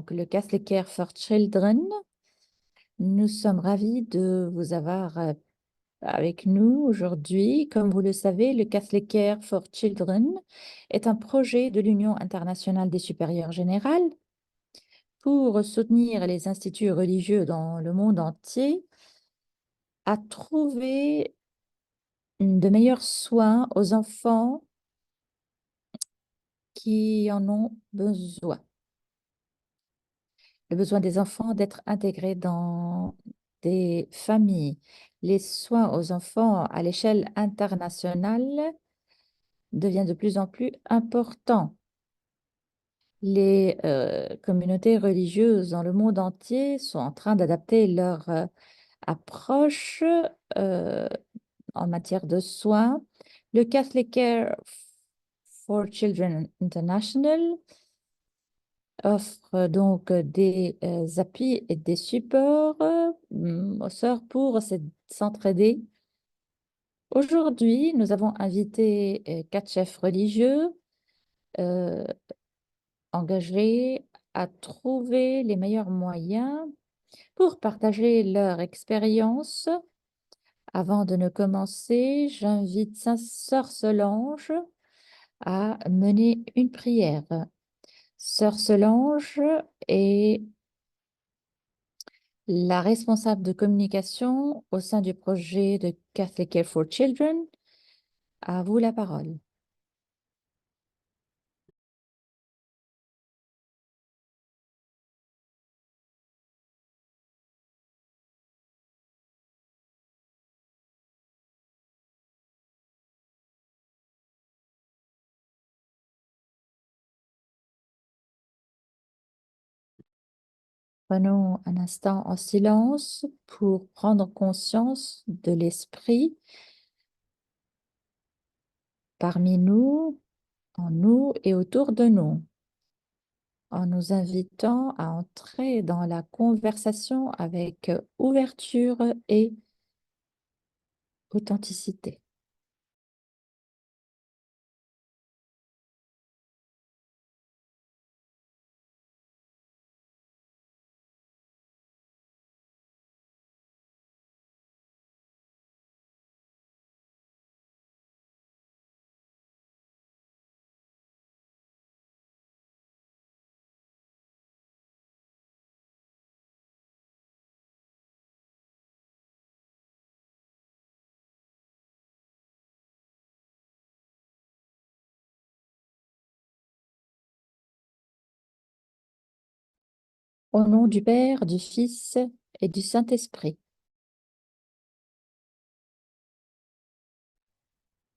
donc le Catholic Care for Children. Nous sommes ravis de vous avoir avec nous aujourd'hui. Comme vous le savez, le Catholic Care for Children est un projet de l'Union internationale des supérieurs générales pour soutenir les instituts religieux dans le monde entier à trouver de meilleurs soins aux enfants qui en ont besoin. Le besoin des enfants d'être intégrés dans des familles. Les soins aux enfants à l'échelle internationale deviennent de plus en plus importants. Les communautés religieuses dans le monde entier sont en train d'adapter leur approche euh, en matière de soins. Le Catholic Care for Children International offre donc des appuis et des supports aux sœurs pour s'entraider. Aujourd'hui, nous avons invité 4 chefs religieux euh, engagés à trouver les meilleurs moyens pour partager leur expérience. Avant de ne commencer, j'invite Sœur Solange à mener une prière. Sœur Solange est la responsable de communication au sein du projet de Catholic Care for Children. À vous la parole. Prenons un instant en silence pour prendre conscience de l'esprit parmi nous, en nous et autour de nous, en nous invitant à entrer dans la conversation avec ouverture et authenticité. Au nom du Père, du Fils et du Saint-Esprit.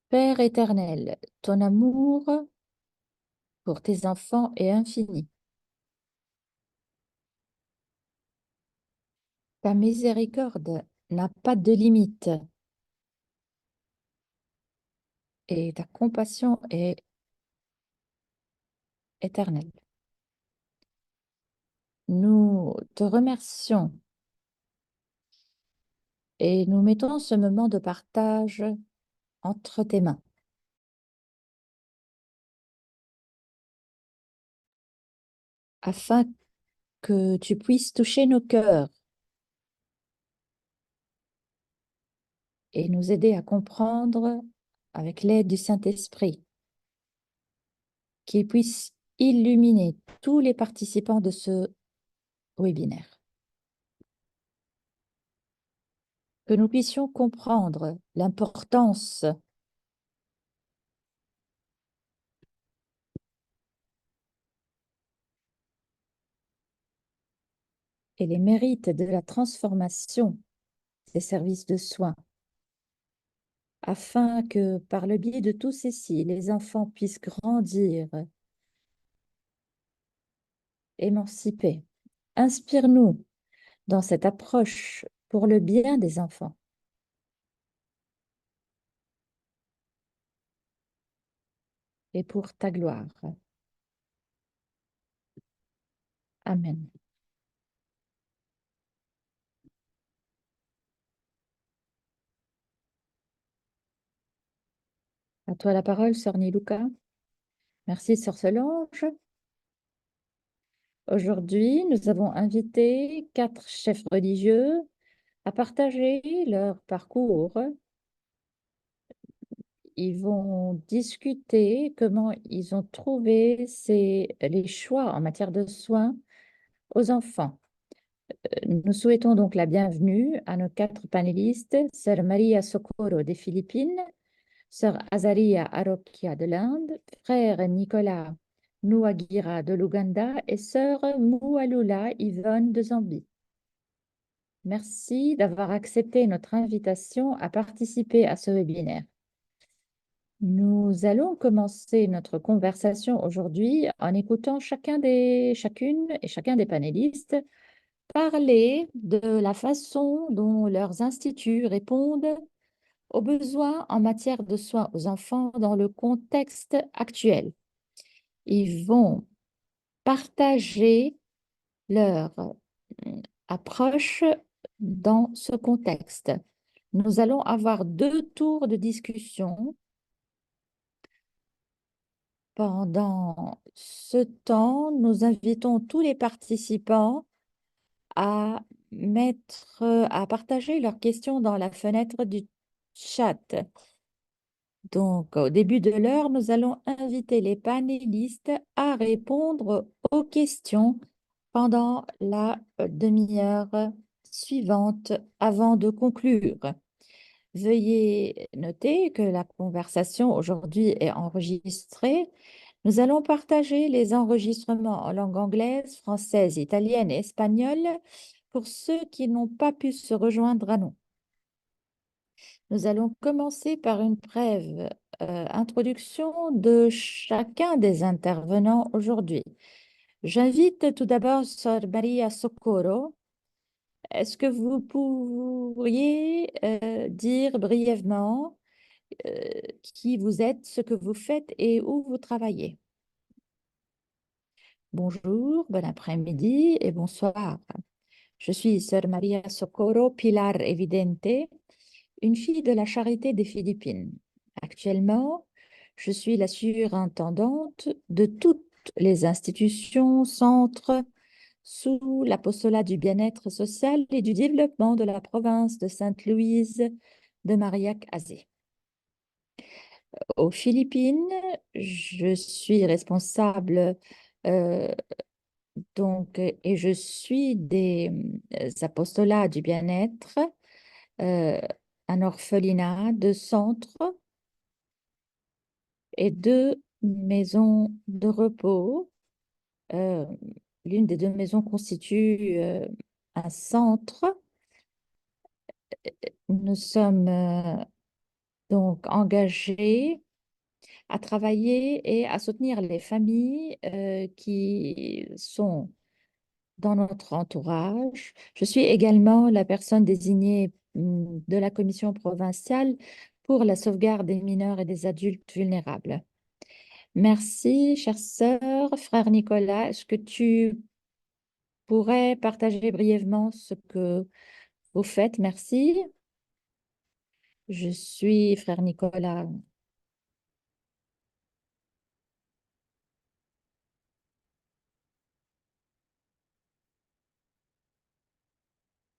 Père éternel, ton amour pour tes enfants est infini. Ta miséricorde n'a pas de limite et ta compassion est éternelle. Nous te remercions et nous mettons ce moment de partage entre tes mains, afin que tu puisses toucher nos cœurs et nous aider à comprendre avec l'aide du Saint-Esprit, qu'il puisse illuminer tous les participants de ce webinaire. Que nous puissions comprendre l'importance et les mérites de la transformation des services de soins, afin que par le biais de tous ceci, les enfants puissent grandir, émancipés. Inspire-nous dans cette approche pour le bien des enfants et pour ta gloire. Amen. À toi la parole, sœur Nilouka. Merci, sœur Solange. Aujourd'hui, nous avons invité 4 chefs religieux à partager leur parcours. Ils vont discuter comment ils ont trouvé les choix en matière de soins aux enfants. Nous souhaitons donc la bienvenue à nos 4 panélistes, Sœur Maria Socorro des Philippines, Sœur Azaria Arokia de l'Inde, Frère Nicolas Nouagira de l'Ouganda et Sœur Moualoula Yvonne de Zambie. Merci d'avoir accepté notre invitation à participer à ce webinaire. Nous allons commencer notre conversation aujourd'hui en écoutant chacune et chacun des panélistes parler de la façon dont leurs instituts répondent aux besoins en matière de soins aux enfants dans le contexte actuel. Ils vont partager leur approche dans ce contexte. Nous allons avoir 2 tours de discussion. Pendant ce temps, nous invitons tous les participants à à partager leurs questions dans la fenêtre du chat. Donc, au début de l'heure, nous allons inviter les panélistes à répondre aux questions pendant la demi-heure suivante avant de conclure. Veuillez noter que la conversation aujourd'hui est enregistrée. Nous allons partager les enregistrements en langue anglaise, française, italienne et espagnole pour ceux qui n'ont pas pu se rejoindre à nous. Nous allons commencer par une brève introduction de chacun des intervenants aujourd'hui. J'invite tout d'abord Sor Maria Socorro. Est-ce que vous pourriez dire brièvement qui vous êtes, ce que vous faites et où vous travaillez? Bonjour, bon après-midi et bonsoir. Je suis Sœur Maria Socorro Pilar Evidente, une fille de la Charité des Philippines. Actuellement, je suis la surintendante de toutes les institutions, centres, sous l'apostolat du bien-être social et du développement de la province de Sainte-Louise de Mariac-Azé. Aux Philippines, je suis responsable euh, et je suis des apostolats du bien-être, euh, un orphelinat, 2 centres et 2 maisons de repos. Euh, L'une des 2 maisons constitue un centre. Nous sommes donc engagés à travailler et à soutenir les familles qui sont dans notre entourage. Je suis également la personne désignée de la commission provinciale pour la sauvegarde des mineurs et des adultes vulnérables. Merci, chère sœur. Frère Nicolas, est-ce que tu pourrais partager brièvement ce que vous faites? Merci. Je suis frère Nicolas.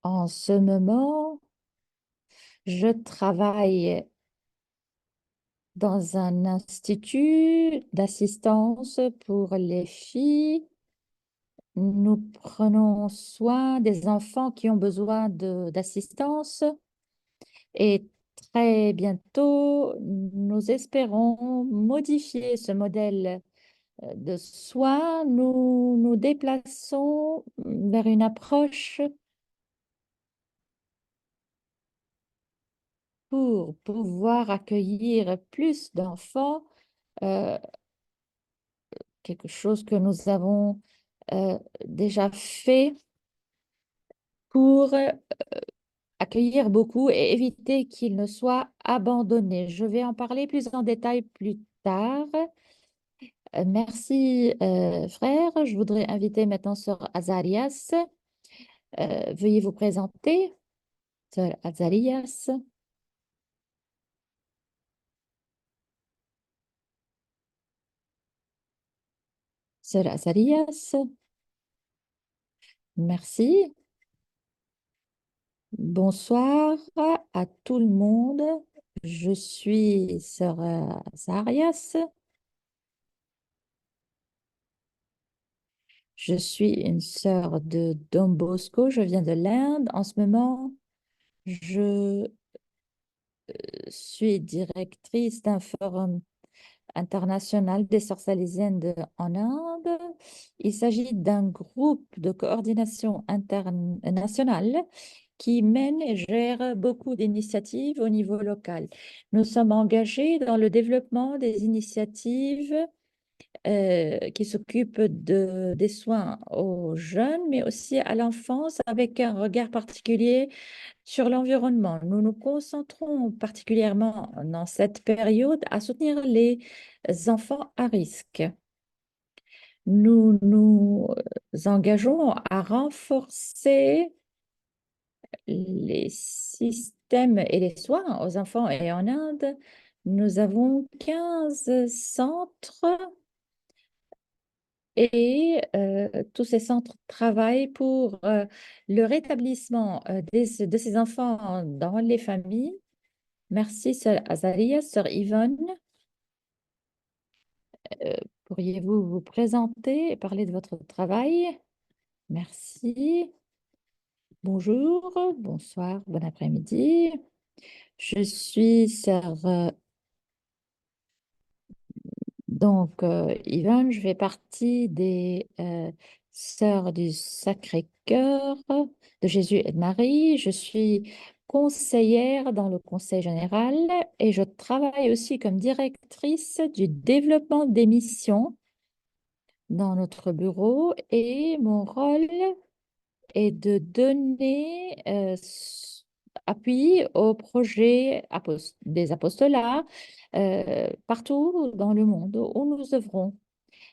En ce moment, je travaille dans un institut d'assistance pour les filles. Nous prenons soin des enfants qui ont besoin d'assistance et très bientôt, nous espérons modifier ce modèle de soins. Nous nous déplaçons vers une approche pour pouvoir accueillir plus d'enfants, euh, quelque chose que nous avons déjà fait pour accueillir beaucoup et éviter qu'ils ne soient abandonnés. Je vais en parler plus en détail plus tard. Merci, frère. Je voudrais inviter maintenant Sœur Azarias. Veuillez vous présenter, Sœur Azarias. Sœur Azarias. Merci. Bonsoir à tout le monde. Je suis sœur Zarias. Je suis une sœur de Don Bosco. Je viens de l'Inde. En ce moment, je suis directrice d'un forum international des sœurs salésiennes en Inde. Il s'agit d'un groupe de coordination internationale qui mène et gère beaucoup d'initiatives au niveau local. Nous sommes engagés dans le développement des initiatives qui s'occupent des soins aux jeunes, mais aussi à l'enfance, avec un regard particulier sur l'environnement. Nous nous concentrons particulièrement dans cette période à soutenir les enfants à risque. Nous nous engageons à renforcer les systèmes et les soins aux enfants. Et en Inde, nous avons 15 centres et tous ces centres travaillent pour le rétablissement de ces enfants dans les familles. Merci, sœur Azaria. Sœur Yvonne, pourriez-vous vous présenter et parler de votre travail? Merci. Bonjour, bonsoir, bon après-midi. Je suis sœur Yvonne, je fais partie des Sœurs du Sacré-Cœur de Jésus et de Marie. Je suis conseillère dans le Conseil général et je travaille aussi comme directrice du développement des missions dans notre bureau. Et mon rôle est de donner appui aux projets des apostolats partout dans le monde où nous œuvrons.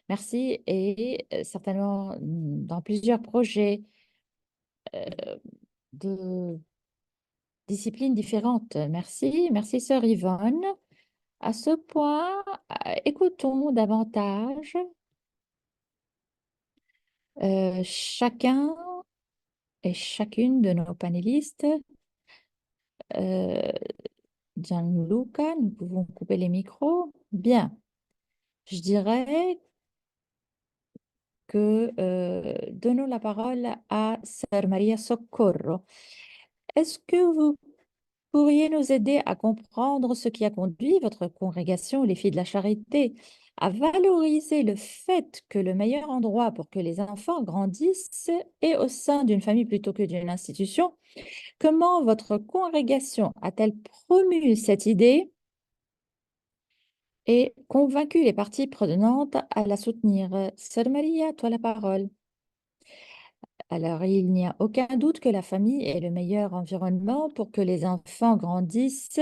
Merci. Et certainement dans plusieurs projets de disciplines différentes. Merci. Merci, sœur Yvonne. À ce point, écoutons davantage chacun et chacune de nos panélistes. Euh, Gianluca, nous pouvons couper les micros. Bien. Je dirais que donnons la parole à Sœur Maria Socorro. Est-ce que vous pourriez nous aider à comprendre ce qui a conduit votre congrégation, les Filles de la Charité, à valoriser le fait que le meilleur endroit pour que les enfants grandissent est au sein d'une famille plutôt que d'une institution? Comment votre congrégation a-t-elle promu cette idée et convaincu les parties prenantes à la soutenir? Sœur Maria, toi la parole. Alors, il n'y a aucun doute que la famille est le meilleur environnement pour que les enfants grandissent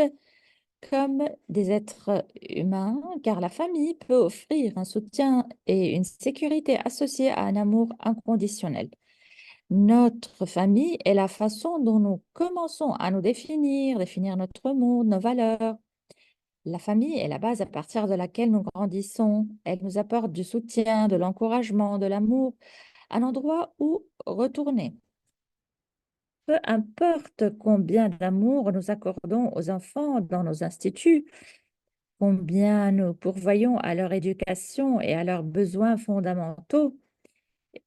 comme des êtres humains, car la famille peut offrir un soutien et une sécurité associés à un amour inconditionnel. Notre famille est la façon dont nous commençons à nous définir notre monde, nos valeurs. La famille est la base à partir de laquelle nous grandissons. Elle nous apporte du soutien, de l'encouragement, de l'amour, un endroit où retourner. Peu importe combien d'amour nous accordons aux enfants dans nos instituts, combien nous pourvoyons à leur éducation et à leurs besoins fondamentaux,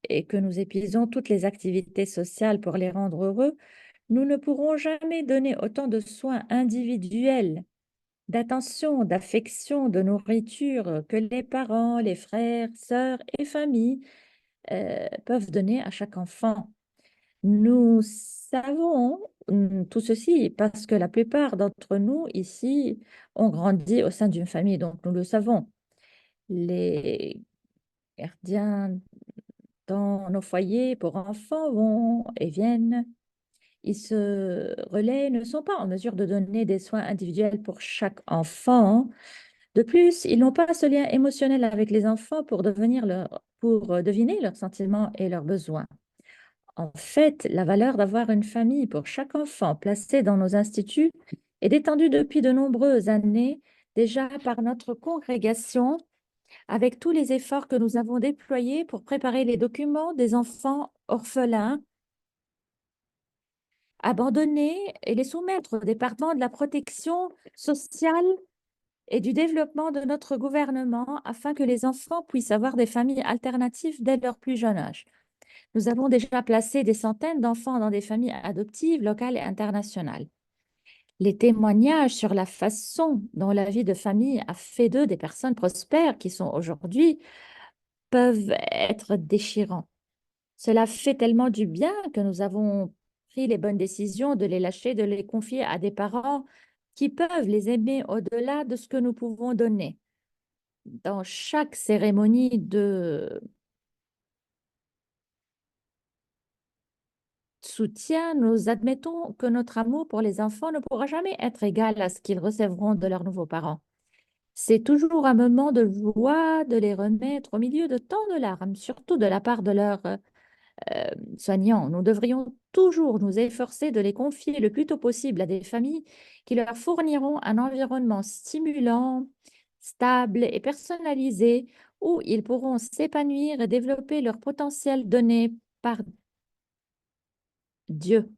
et que nous épuisons toutes les activités sociales pour les rendre heureux, nous ne pourrons jamais donner autant de soins individuels, d'attention, d'affection, de nourriture que les parents, les frères, sœurs et familles peuvent donner à chaque enfant. Nous savons tout ceci parce que la plupart d'entre nous ici ont grandi au sein d'une famille, donc nous le savons. Les gardiens dans nos foyers pour enfants vont et viennent. Ils se relaient, ne sont pas en mesure de donner des soins individuels pour chaque enfant. De plus, ils n'ont pas ce lien émotionnel avec les enfants pour deviner leurs sentiments et leurs besoins. En fait, la valeur d'avoir une famille pour chaque enfant placé dans nos instituts est étendue depuis de nombreuses années déjà par notre congrégation avec tous les efforts que nous avons déployés pour préparer les documents des enfants orphelins abandonnés et les soumettre au département de la protection sociale et du développement de notre gouvernement afin que les enfants puissent avoir des familles alternatives dès leur plus jeune âge. Nous avons déjà placé des centaines d'enfants dans des familles adoptives locales et internationales. Les témoignages sur la façon dont la vie de famille a fait d'eux des personnes prospères qui sont aujourd'hui peuvent être déchirants. Cela fait tellement du bien que nous avons pris les bonnes décisions de les lâcher, de les confier à des parents qui peuvent les aimer au-delà de ce que nous pouvons donner. Dans chaque cérémonie de soutien, nous admettons que notre amour pour les enfants ne pourra jamais être égal à ce qu'ils recevront de leurs nouveaux parents. C'est toujours un moment de joie de les remettre au milieu de tant de larmes, surtout de la part de leurs soignants. Nous devrions toujours nous efforcer de les confier le plus tôt possible à des familles qui leur fourniront un environnement stimulant, stable et personnalisé où ils pourront s'épanouir et développer leur potentiel donné par Dieu.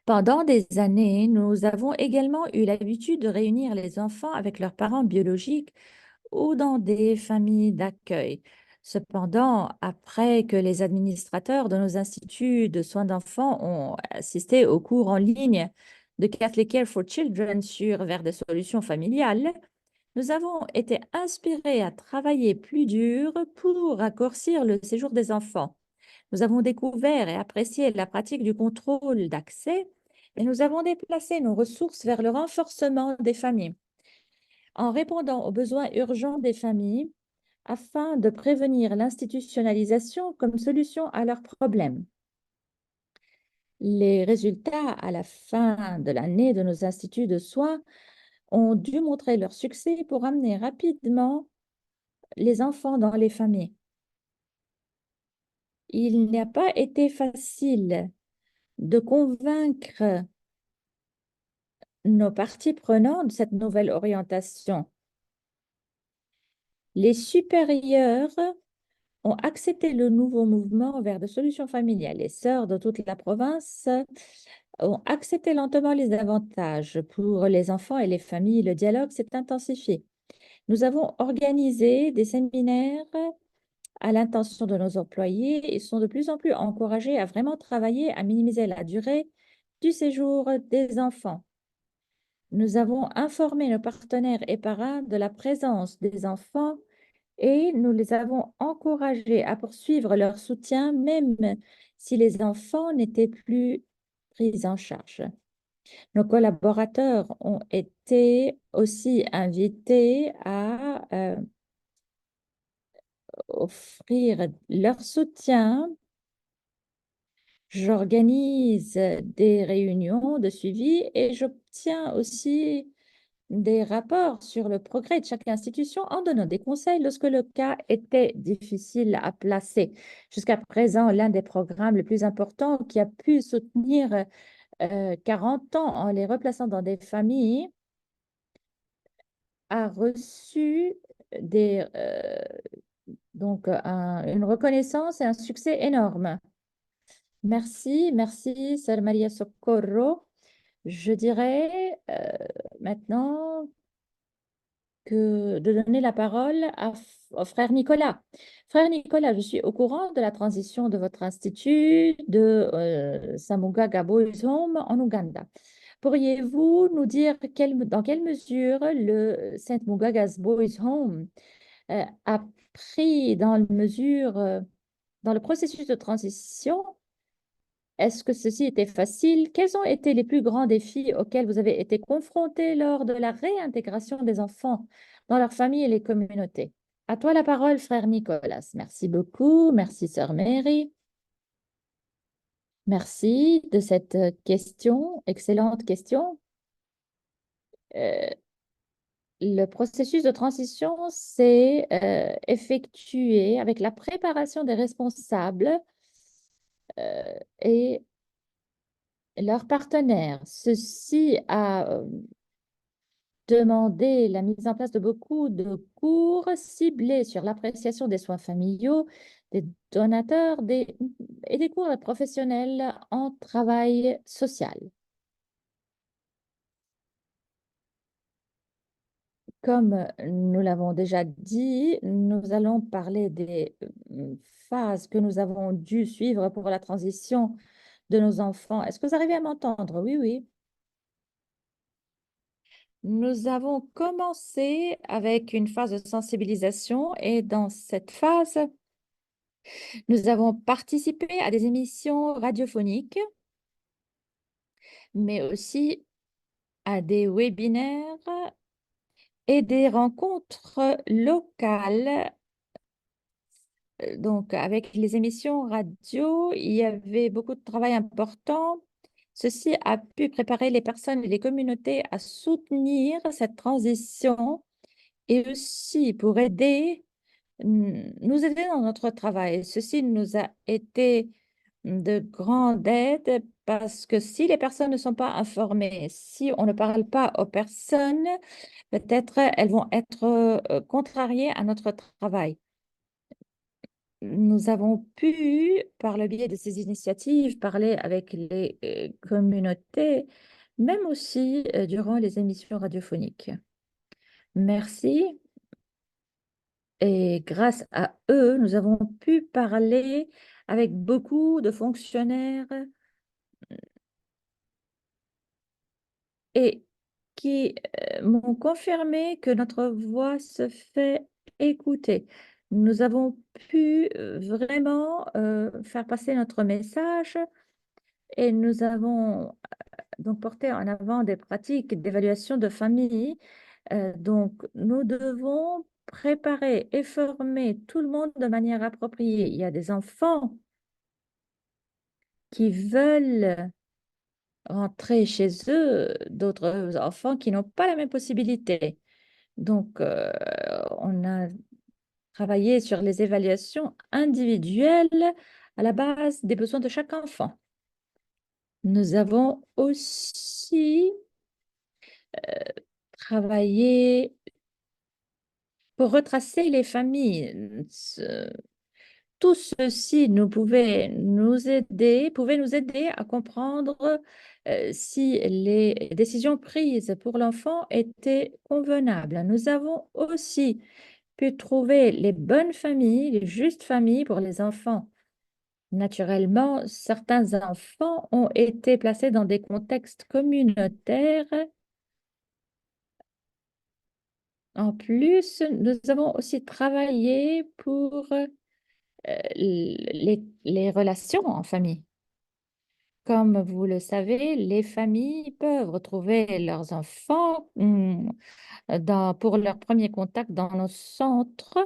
Pendant des années, nous avons également eu l'habitude de réunir les enfants avec leurs parents biologiques ou dans des familles d'accueil. Cependant, après que les administrateurs de nos instituts de soins d'enfants ont assisté aux cours en ligne de Catholic Care for Children sur vers des solutions familiales, nous avons été inspirés à travailler plus dur pour raccourcir le séjour des enfants. Nous avons découvert et apprécié la pratique du contrôle d'accès et nous avons déplacé nos ressources vers le renforcement des familles en répondant aux besoins urgents des familles afin de prévenir l'institutionnalisation comme solution à leurs problèmes. Les résultats à la fin de l'année de nos instituts de soins ont dû montrer leur succès pour amener rapidement les enfants dans les familles. Il n'a pas été facile de convaincre nos parties prenantes de cette nouvelle orientation. Les supérieurs ont accepté le nouveau mouvement vers des solutions familiales. Les sœurs de toute la province ont accepté lentement les avantages. Pour les enfants et les familles, le dialogue s'est intensifié. Nous avons organisé des séminaires à l'intention de nos employés et sont de plus en plus encouragés à vraiment travailler à minimiser la durée du séjour des enfants. Nous avons informé nos partenaires et parrains de la présence des enfants et nous les avons encouragés à poursuivre leur soutien même si les enfants n'étaient plus pris en charge. Nos collaborateurs ont été aussi invités à offrir leur soutien. J'organise des réunions de suivi et j'obtiens aussi des rapports sur le progrès de chaque institution en donnant des conseils lorsque le cas était difficile à placer. Jusqu'à présent, l'un des programmes les plus importants qui a pu soutenir 40 ans en les replaçant dans des familles a reçu une reconnaissance et un succès énorme. Merci, merci, Sœur Maria Socorro. Je dirais maintenant de donner la parole au frère Nicolas. Frère Nicolas, je suis au courant de la transition de votre institut de Samugaga Boys Home en Ouganda. Pourriez-vous nous dire dans quelle mesure le Saint Mugagas Boys Home a pris dans le processus de transition? Est-ce que ceci était facile? Quels ont été les plus grands défis auxquels vous avez été confrontés lors de la réintégration des enfants dans leurs familles et les communautés? À toi la parole, frère Nicolas. Merci beaucoup. Merci, sœur Mary. Merci de cette question, excellente question. Euh, le processus de transition s'est effectué avec la préparation des responsables et leurs partenaires. Ceci a demandé la mise en place de beaucoup de cours ciblés sur l'appréciation des soins familiaux, des donateurs et des cours professionnels en travail social. Comme nous l'avons déjà dit, nous allons parler des phases que nous avons dû suivre pour la transition de nos enfants. Est-ce que vous arrivez à m'entendre? Oui, oui. Nous avons commencé avec une phase de sensibilisation et dans cette phase, nous avons participé à des émissions radiophoniques, mais aussi à des webinaires et des rencontres locales. Donc, avec les émissions radio, il y avait beaucoup de travail important. Ceci a pu préparer les personnes et les communautés à soutenir cette transition et aussi pour nous aider dans notre travail. Ceci nous a été de grande aide parce que si les personnes ne sont pas informées, si on ne parle pas aux personnes, peut-être elles vont être contrariées à notre travail. Nous avons pu, par le biais de ces initiatives, parler avec les communautés, même aussi durant les émissions radiophoniques. Merci. Et grâce à eux, nous avons pu parler avec beaucoup de fonctionnaires et qui m'ont confirmé que notre voix se fait écouter. Nous avons pu vraiment faire passer notre message et nous avons donc porté en avant des pratiques d'évaluation de famille. Donc, nous devons préparer et former tout le monde de manière appropriée. Il y a des enfants qui veulent rentrer chez eux, d'autres enfants qui n'ont pas la même possibilité. Donc, on a travaillé sur les évaluations individuelles à la base des besoins de chaque enfant. Nous avons aussi travaillé pour retracer les familles. Tout ceci pouvait nous aider à comprendre si les décisions prises pour l'enfant étaient convenables. Nous avons aussi pu trouver les bonnes familles, les justes familles pour les enfants. Naturellement, certains enfants ont été placés dans des contextes communautaires. En plus, nous avons aussi travaillé pour les relations en famille. Comme vous le savez, les familles peuvent retrouver leurs enfants pour leur premier contact dans nos centres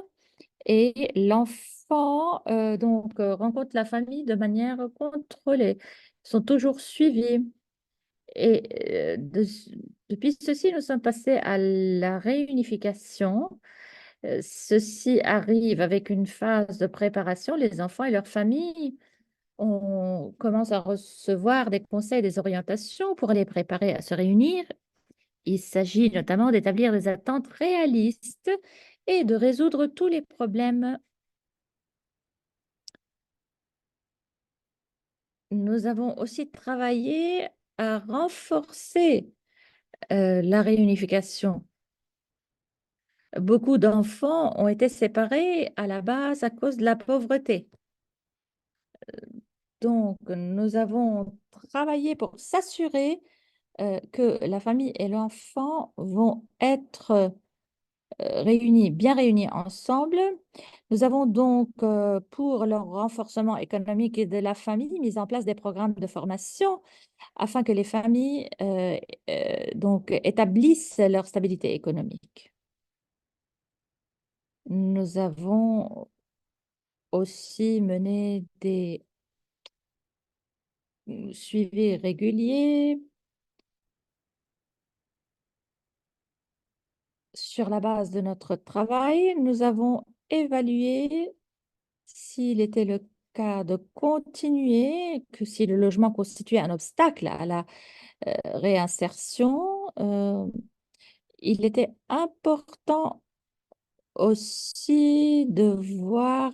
et l'enfant rencontre la famille de manière contrôlée. Ils sont toujours suivis. Et depuis ceci, nous sommes passés à la réunification. Ceci arrive avec une phase de préparation. Les enfants et leurs familles, on commence à recevoir des conseils, des orientations pour les préparer à se réunir. Il s'agit notamment d'établir des attentes réalistes et de résoudre tous les problèmes. Nous avons aussi travaillé à renforcer la réunification. Beaucoup d'enfants ont été séparés à la base à cause de la pauvreté. Donc, nous avons travaillé pour s'assurer que la famille et l'enfant vont être bien réunis ensemble. Nous avons donc, pour leur renforcement économique et de la famille, mis en place des programmes de formation afin que les familles donc établissent leur stabilité économique. Nous avons aussi mené des suivis réguliers sur la base de notre travail. Nous avons évalué s'il était le cas de continuer, que si le logement constituait un obstacle à la réinsertion, il était important aussi de voir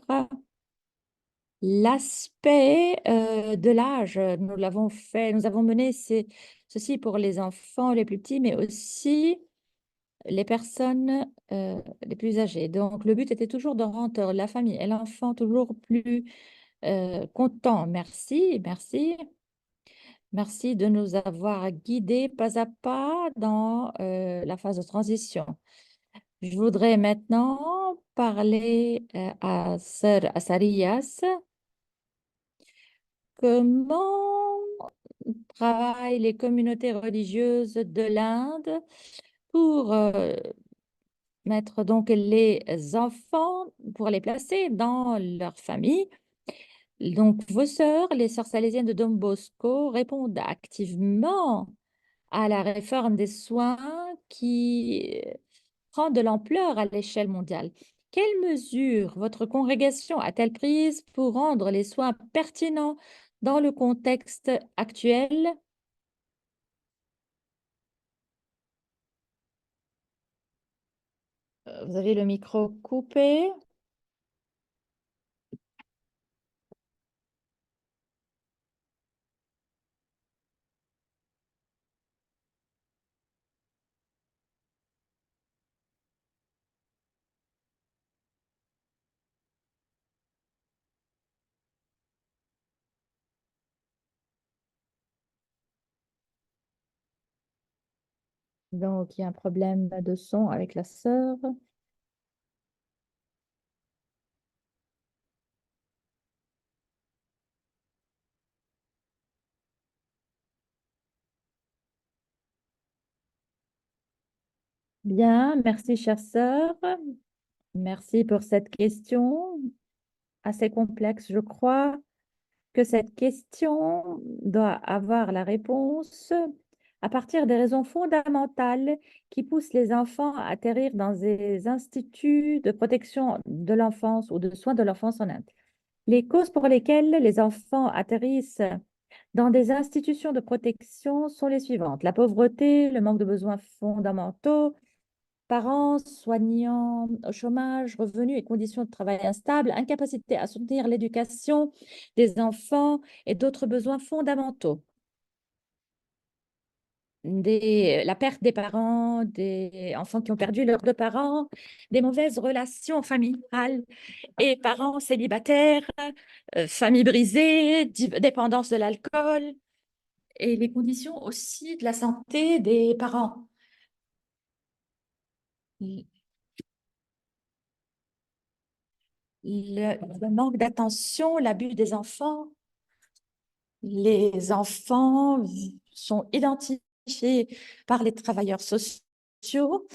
L'aspect de l'âge, nous l'avons fait, nous avons mené ceci pour les enfants les plus petits, mais aussi les personnes les plus âgées. Donc, le but était toujours de rendre la famille et l'enfant toujours plus contents. Merci, merci, merci de nous avoir guidés pas à pas dans la phase de transition. Je voudrais maintenant parler à Sœur Assarias. Comment travaillent les communautés religieuses de l'Inde pour mettre donc les enfants, pour les placer dans leur famille? Donc, vos sœurs, les sœurs salésiennes de Don Bosco, répondent activement à la réforme des soins qui prend de l'ampleur à l'échelle mondiale. Quelles mesures votre congrégation a-t-elle prises pour rendre les soins pertinents dans le contexte actuel? Vous avez le micro coupé. Donc, il y a un problème de son avec la sœur. Bien, merci, chère sœur. Merci pour cette question assez complexe. Je crois que cette question doit avoir la réponse à partir des raisons fondamentales qui poussent les enfants à atterrir dans des instituts de protection de l'enfance ou de soins de l'enfance en Inde. Les causes pour lesquelles les enfants atterrissent dans des institutions de protection sont les suivantes: la pauvreté, le manque de besoins fondamentaux, parents, soignants au chômage, revenus et conditions de travail instables, incapacité à soutenir l'éducation des enfants et d'autres besoins fondamentaux. La perte des parents, des enfants qui ont perdu leurs deux parents, des mauvaises relations familiales et parents célibataires, famille brisée, dépendance de l'alcool et les conditions aussi de la santé des parents. Le manque d'attention, l'abus des enfants. Les enfants sont identifiés par les travailleurs sociaux.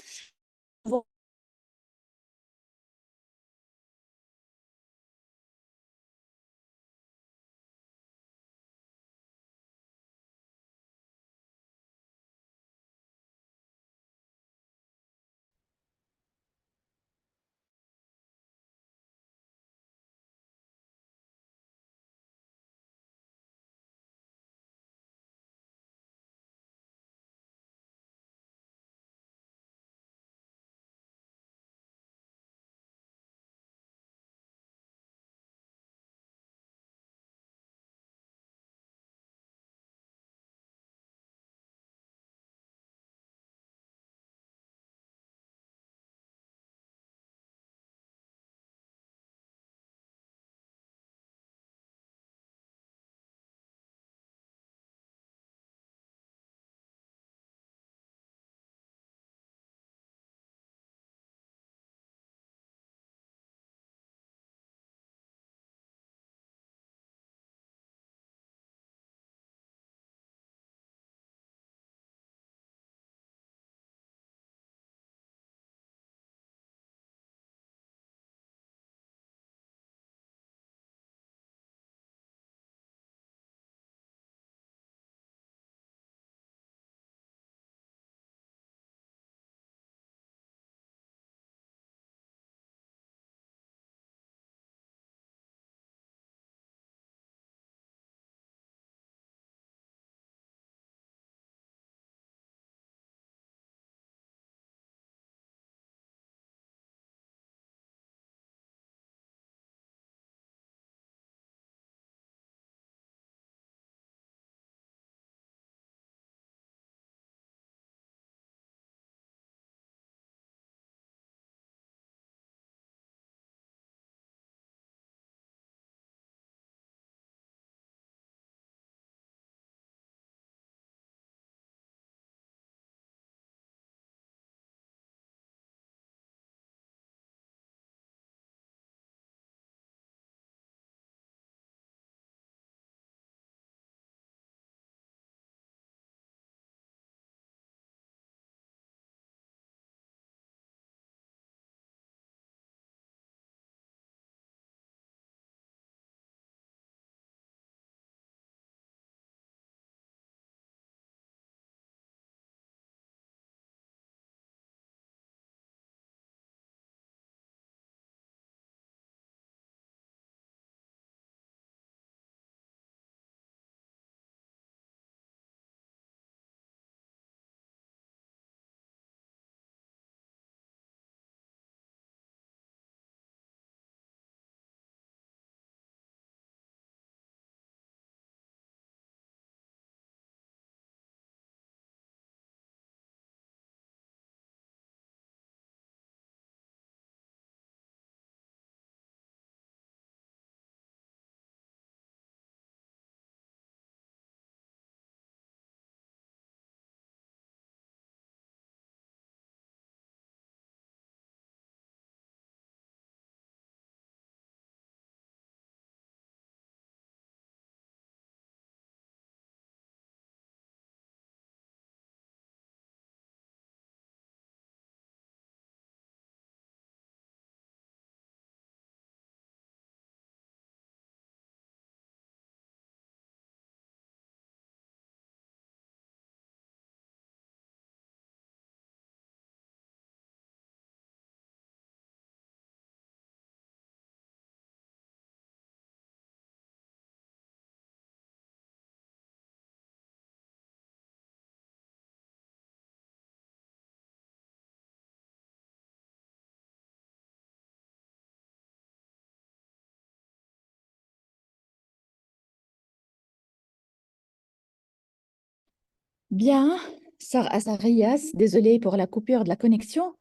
Bien, sœur Azarias, désolée pour la coupure de la connexion.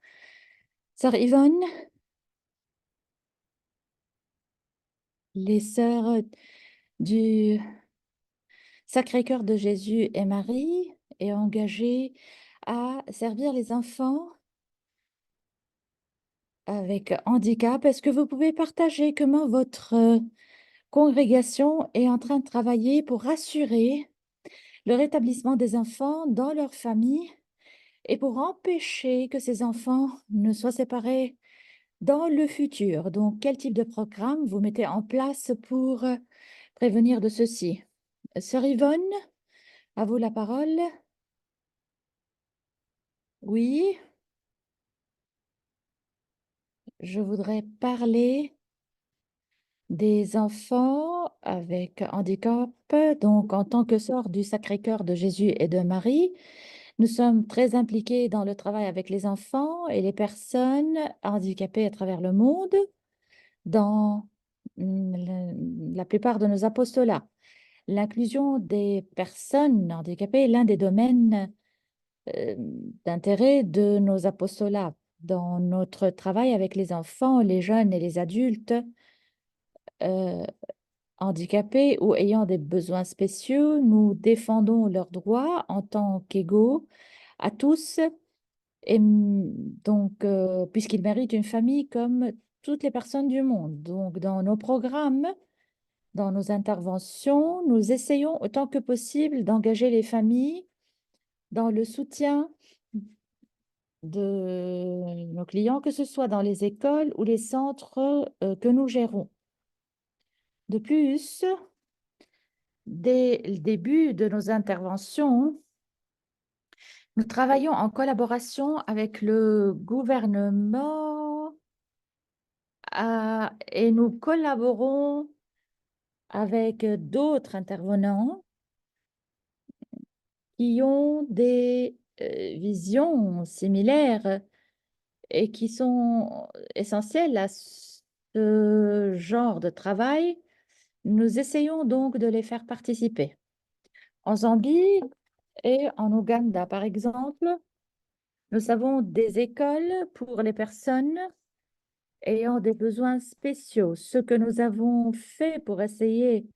Sœur Yvonne, les sœurs du Sacré-Cœur de Jésus et Marie est engagée à servir les enfants avec handicap. Est-ce que vous pouvez partager comment votre congrégation est en train de travailler pour assurer le rétablissement des enfants dans leur famille et pour empêcher que ces enfants ne soient séparés dans le futur? Donc, quel type de programme vous mettez en place pour prévenir de ceci? Sœur Yvonne, à vous la parole. Oui, je voudrais parler des enfants avec handicap. Donc, en tant que sœur du Sacré-Cœur de Jésus et de Marie, nous sommes très impliqués dans le travail avec les enfants et les personnes handicapées à travers le monde dans la plupart de nos apostolats. L'inclusion des personnes handicapées est l'un des domaines euh, d'intérêt de nos apostolats. Dans notre travail avec les enfants, les jeunes et les adultes euh, handicapés ou ayant des besoins spéciaux, nous défendons leurs droits en tant qu'égaux à tous, et donc puisqu'ils méritent une famille comme toutes les personnes du monde. Donc, dans nos programmes, dans nos interventions, nous essayons autant que possible d'engager les familles dans le soutien de nos clients, que ce soit dans les écoles ou les centres que nous gérons. De plus, dès le début de nos interventions, nous travaillons en collaboration avec le gouvernement et nous collaborons avec d'autres intervenants qui ont des visions similaires et qui sont essentielles à ce genre de travail. Nous essayons donc de les faire participer. En Zambie et en Ouganda, par exemple, nous avons des écoles pour les personnes ayant des besoins spéciaux. Ce que nous avons fait pour essayer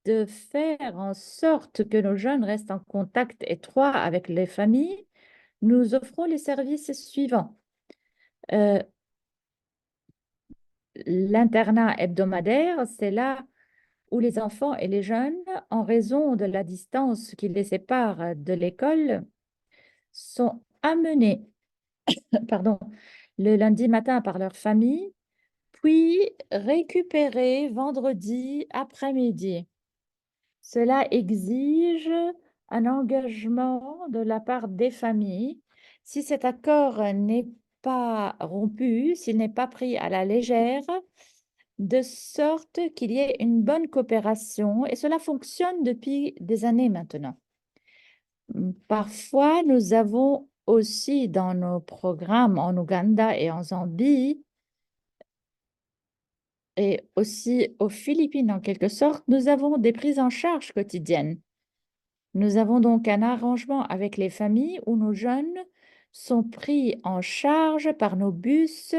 de faire en sorte que nos jeunes restent en contact étroit avec les familles, nous offrons les services suivants. Euh, L'internat hebdomadaire, c'est là où les enfants et les jeunes, en raison de la distance qui les sépare de l'école, sont amenés, pardon, le lundi matin par leur famille, puis récupérés vendredi après-midi. Cela exige un engagement de la part des familles. Si cet accord n'est pas rompu, s'il n'est pas pris à la légère, de sorte qu'il y ait une bonne coopération, et cela fonctionne depuis des années maintenant. Parfois, nous avons aussi dans nos programmes en Ouganda et en Zambie, et aussi aux Philippines en quelque sorte, nous avons des prises en charge quotidiennes. Nous avons donc un arrangement avec les familles où nos jeunes sont pris en charge par nos bus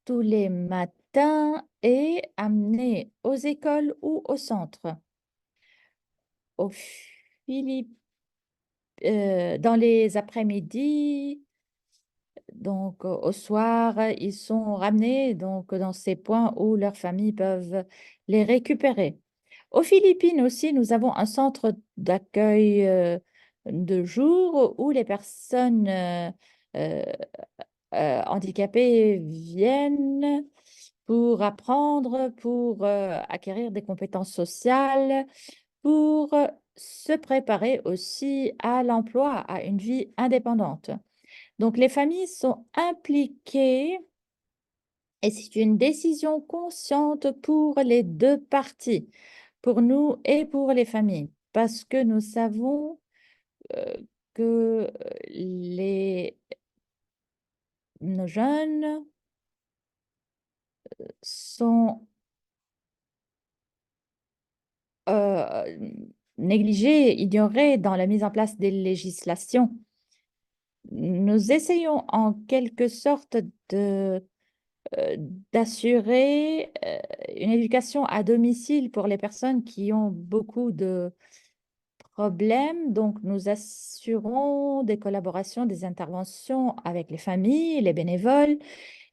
tous les matins et amenés aux écoles ou au centre. Aux Philippines, dans les après-midi, donc au soir, ils sont ramenés donc dans ces points où leurs familles peuvent les récupérer. Aux Philippines aussi, nous avons un centre d'accueil de jour où les personnes euh, handicapées viennent pour apprendre, pour acquérir des compétences sociales, pour se préparer aussi à l'emploi, à une vie indépendante. Donc, les familles sont impliquées et c'est une décision consciente pour les deux parties, pour nous et pour les familles, parce que nous savons euh, que nos jeunes sont négligées, ignorées dans la mise en place des législations. Nous essayons en quelque sorte de, euh, d'assurer une éducation à domicile pour les personnes qui ont beaucoup de problèmes. Donc, nous assurons des collaborations, des interventions avec les familles, les bénévoles,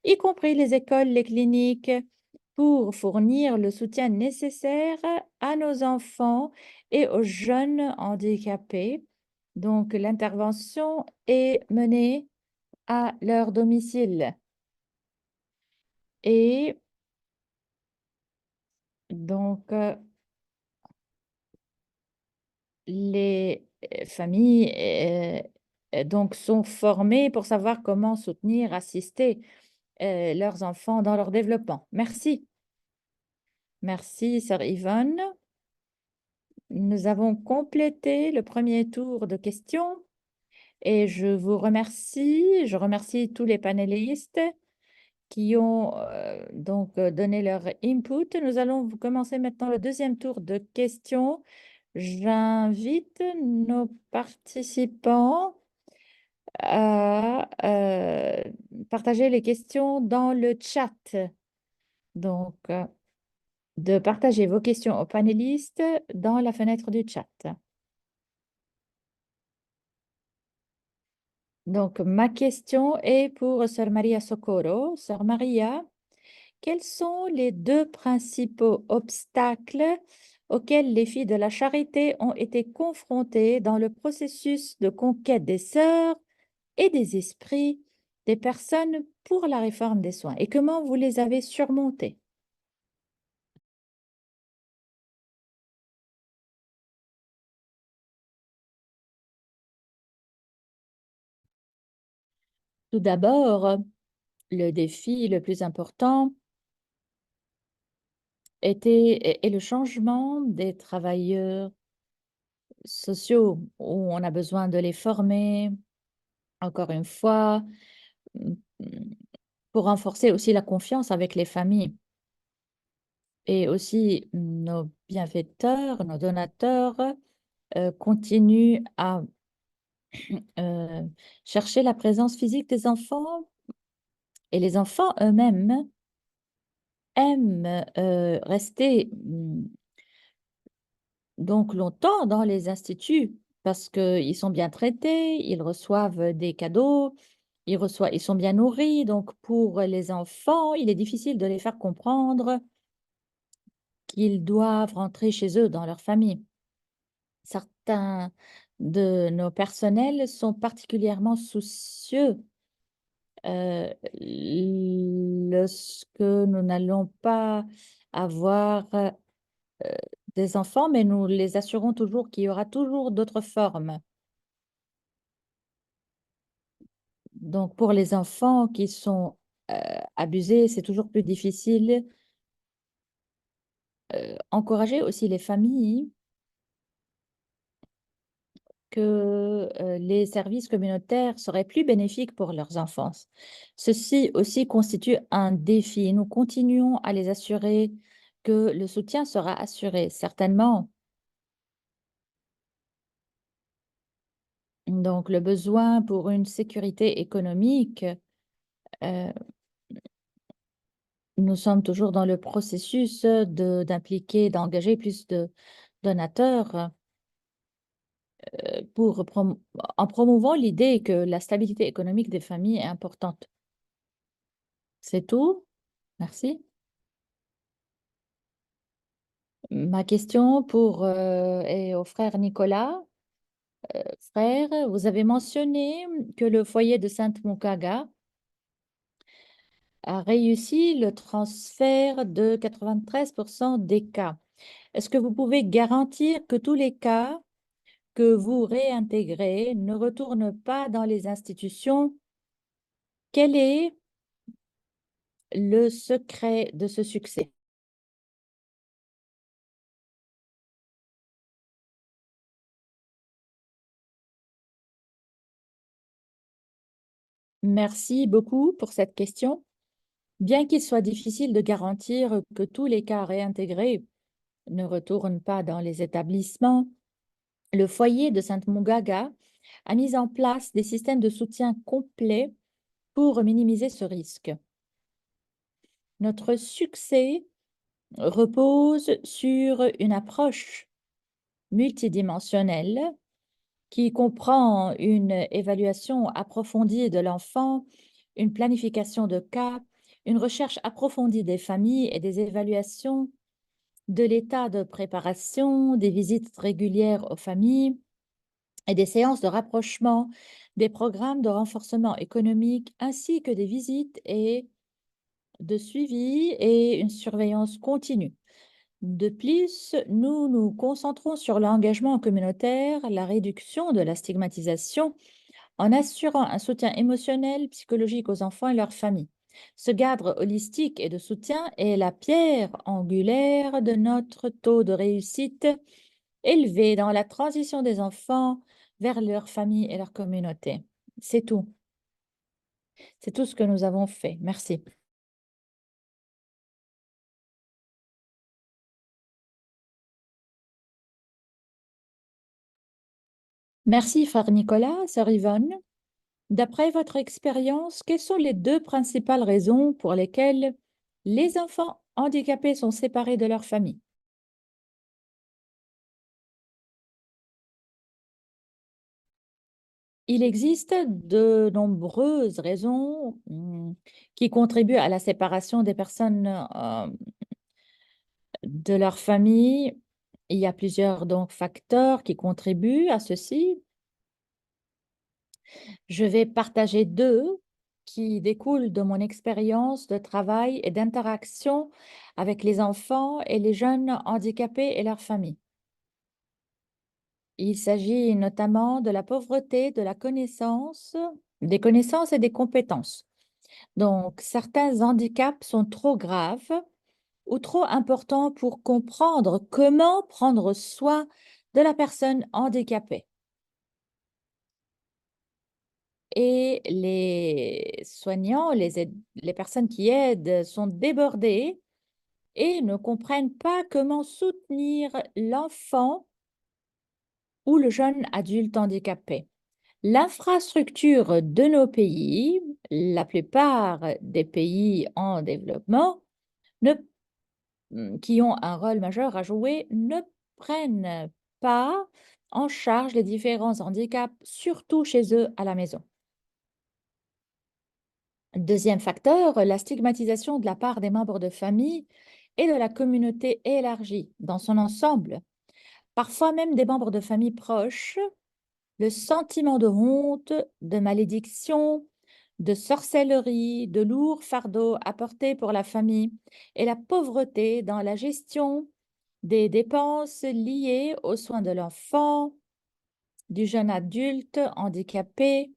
y compris les écoles, les cliniques, pour fournir le soutien nécessaire à nos enfants et aux jeunes handicapés. Donc, l'intervention est menée à leur domicile. Et donc, les familles donc sont formées pour savoir comment soutenir, assister leurs enfants dans leur développement. Merci. Merci, sœur Yvonne. Nous avons complété le premier tour de questions et je vous remercie. Je remercie tous les panélistes qui ont donné leur input. Nous allons commencer maintenant le deuxième tour de questions. J'invite nos participants à partager les questions dans le chat. Donc, de partager vos questions aux panélistes dans la fenêtre du chat. Donc, ma question est pour Sœur Maria Socorro. Sœur Maria, quels sont les deux principaux obstacles auxquels les filles de la charité ont été confrontées dans le processus de conquête des sœurs et des esprits des personnes pour la réforme des soins et comment vous les avez surmontés? Tout d'abord, le défi le plus important est le changement des travailleurs sociaux où on a besoin de les former, encore une fois, mm, mm, pour renforcer aussi la confiance avec les familles. Et aussi, nos bienfaiteurs, nos donateurs continuent à euh, chercher la présence physique des enfants et les enfants eux-mêmes aiment rester donc longtemps dans les instituts parce qu'ils sont bien traités, ils reçoivent des cadeaux, ils sont bien nourris. Donc pour les enfants, il est difficile de les faire comprendre qu'ils doivent rentrer chez eux dans leur famille. Certains de nos personnels sont particulièrement soucieux lorsque nous n'allons pas avoir des enfants, mais nous les assurons toujours qu'il y aura toujours d'autres formes. Donc, pour les enfants qui sont abusés, c'est toujours plus difficile. Encourager aussi les familles que les services communautaires seraient plus bénéfiques pour leurs enfants. Ceci aussi constitue un défi. Nous continuons à les assurer que le soutien sera assuré, certainement. Donc, le besoin pour une sécurité économique, euh, nous sommes toujours dans le processus d'impliquer, d'engager plus de donateurs en promouvant l'idée que la stabilité économique des familles est importante. C'est tout. Merci. Ma question est au frère Nicolas. Frère, vous avez mentionné que le foyer de Sainte Mukaga a réussi le transfert de 93% des cas. Est-ce que vous pouvez garantir que tous les cas que vous réintégrez ne retournent pas dans les institutions? Quel est le secret de ce succès? Merci beaucoup pour cette question. Bien qu'il soit difficile de garantir que tous les cas réintégrés ne retournent pas dans les établissements, Le foyer de Sainte-Mongaga a mis en place des systèmes de soutien complets pour minimiser ce risque. Notre succès repose sur une approche multidimensionnelle qui comprend une évaluation approfondie de l'enfant, une planification de cas, une recherche approfondie des familles et des évaluations de l'état de préparation, des visites régulières aux familles et des séances de rapprochement, des programmes de renforcement économique ainsi que des visites et de suivi et une surveillance continue. De plus, nous nous concentrons sur l'engagement communautaire, la réduction de la stigmatisation, en assurant un soutien émotionnel, psychologique aux enfants et leurs familles. Ce cadre holistique et de soutien est la pierre angulaire de notre taux de réussite élevé dans la transition des enfants vers leur famille et leur communauté. C'est tout. C'est tout ce que nous avons fait. Merci. Merci, frère Nicolas, sœur Yvonne. D'après votre expérience, quelles sont les deux principales raisons pour lesquelles les enfants handicapés sont séparés de leur famille? Il existe de nombreuses raisons qui contribuent à la séparation des personnes de leur famille. Il y a plusieurs donc facteurs qui contribuent à ceci. Je vais partager deux qui découlent de mon expérience de travail et d'interaction avec les enfants et les jeunes handicapés et leurs familles. Il s'agit notamment de la pauvreté, de la connaissance, des connaissances et des compétences. Donc, certains handicaps sont trop graves ou trop importants pour comprendre comment prendre soin de la personne handicapée. Et les soignants, les personnes qui aident sont débordées et ne comprennent pas comment soutenir l'enfant ou le jeune adulte handicapé. L'infrastructure de nos pays, la plupart des pays en développement, ne qui ont un rôle majeur à jouer, ne prennent pas en charge les différents handicaps, surtout chez eux à la maison. Deuxième facteur, la stigmatisation de la part des membres de famille et de la communauté élargie dans son ensemble. Parfois même des membres de famille proches, le sentiment de honte, de malédiction, de sorcellerie, de lourds fardeaux à porter pour la famille et la pauvreté dans la gestion des dépenses liées aux soins de l'enfant, du jeune adulte handicapé,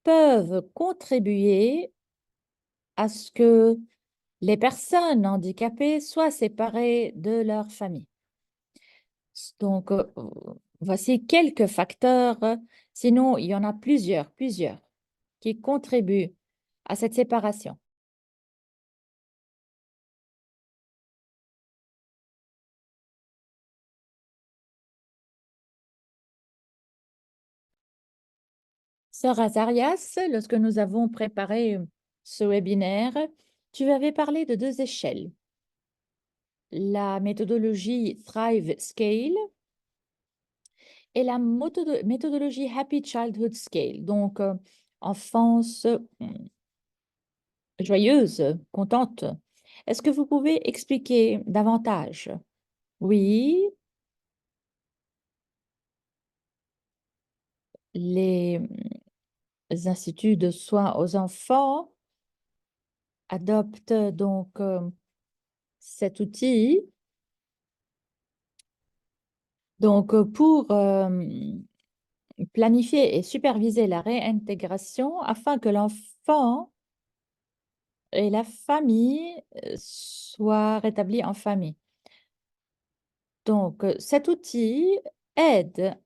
peuvent contribuer à ce que les personnes handicapées soient séparées de leur famille. Donc, voici quelques facteurs, sinon il y en a plusieurs qui contribuent à cette séparation. Sœur Azarias, lorsque nous avons préparé ce webinaire, tu avais parlé de deux échelles. La méthodologie Thrive Scale et la méthodologie Happy Childhood Scale, donc enfance joyeuse, contente. Est-ce que vous pouvez expliquer davantage? Oui, les instituts de soins aux enfants adoptent donc cet outil donc pour planifier et superviser la réintégration afin que l'enfant et la famille soient rétablis en famille. Donc, cet outil aide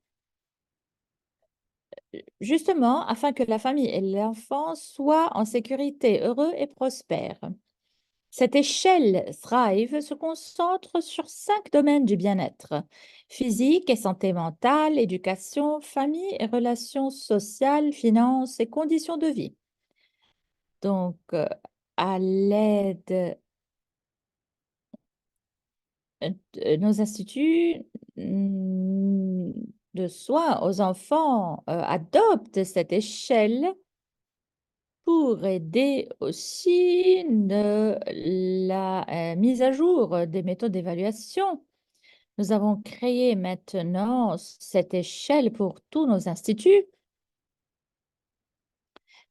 justement afin que la famille et l'enfant soient en sécurité, heureux et prospères. Cette échelle Thrive se concentre sur 5 domaines du bien-être: physique et santé mentale, éducation, famille et relations sociales, finances et conditions de vie. Donc, à l'aide nos instituts mm, de soins aux enfants adoptent cette échelle pour aider aussi la mise à jour des méthodes d'évaluation. Nous avons créé maintenant cette échelle pour tous nos instituts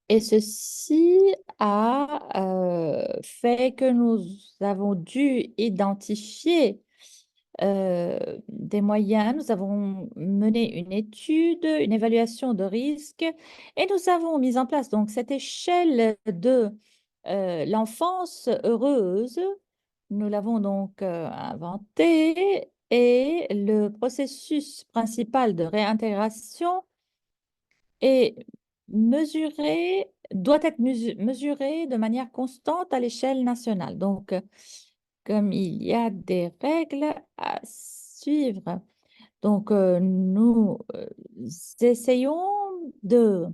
et ceci a fait que nous avons dû identifier des moyens. Nous avons mené une étude, une évaluation de risque et nous avons mis en place donc cette échelle de l'enfance heureuse. Nous l'avons donc inventée et le processus principal de réintégration est doit être mesuré de manière constante à l'échelle nationale. Donc, comme il y a des règles à suivre. Donc, nous essayons de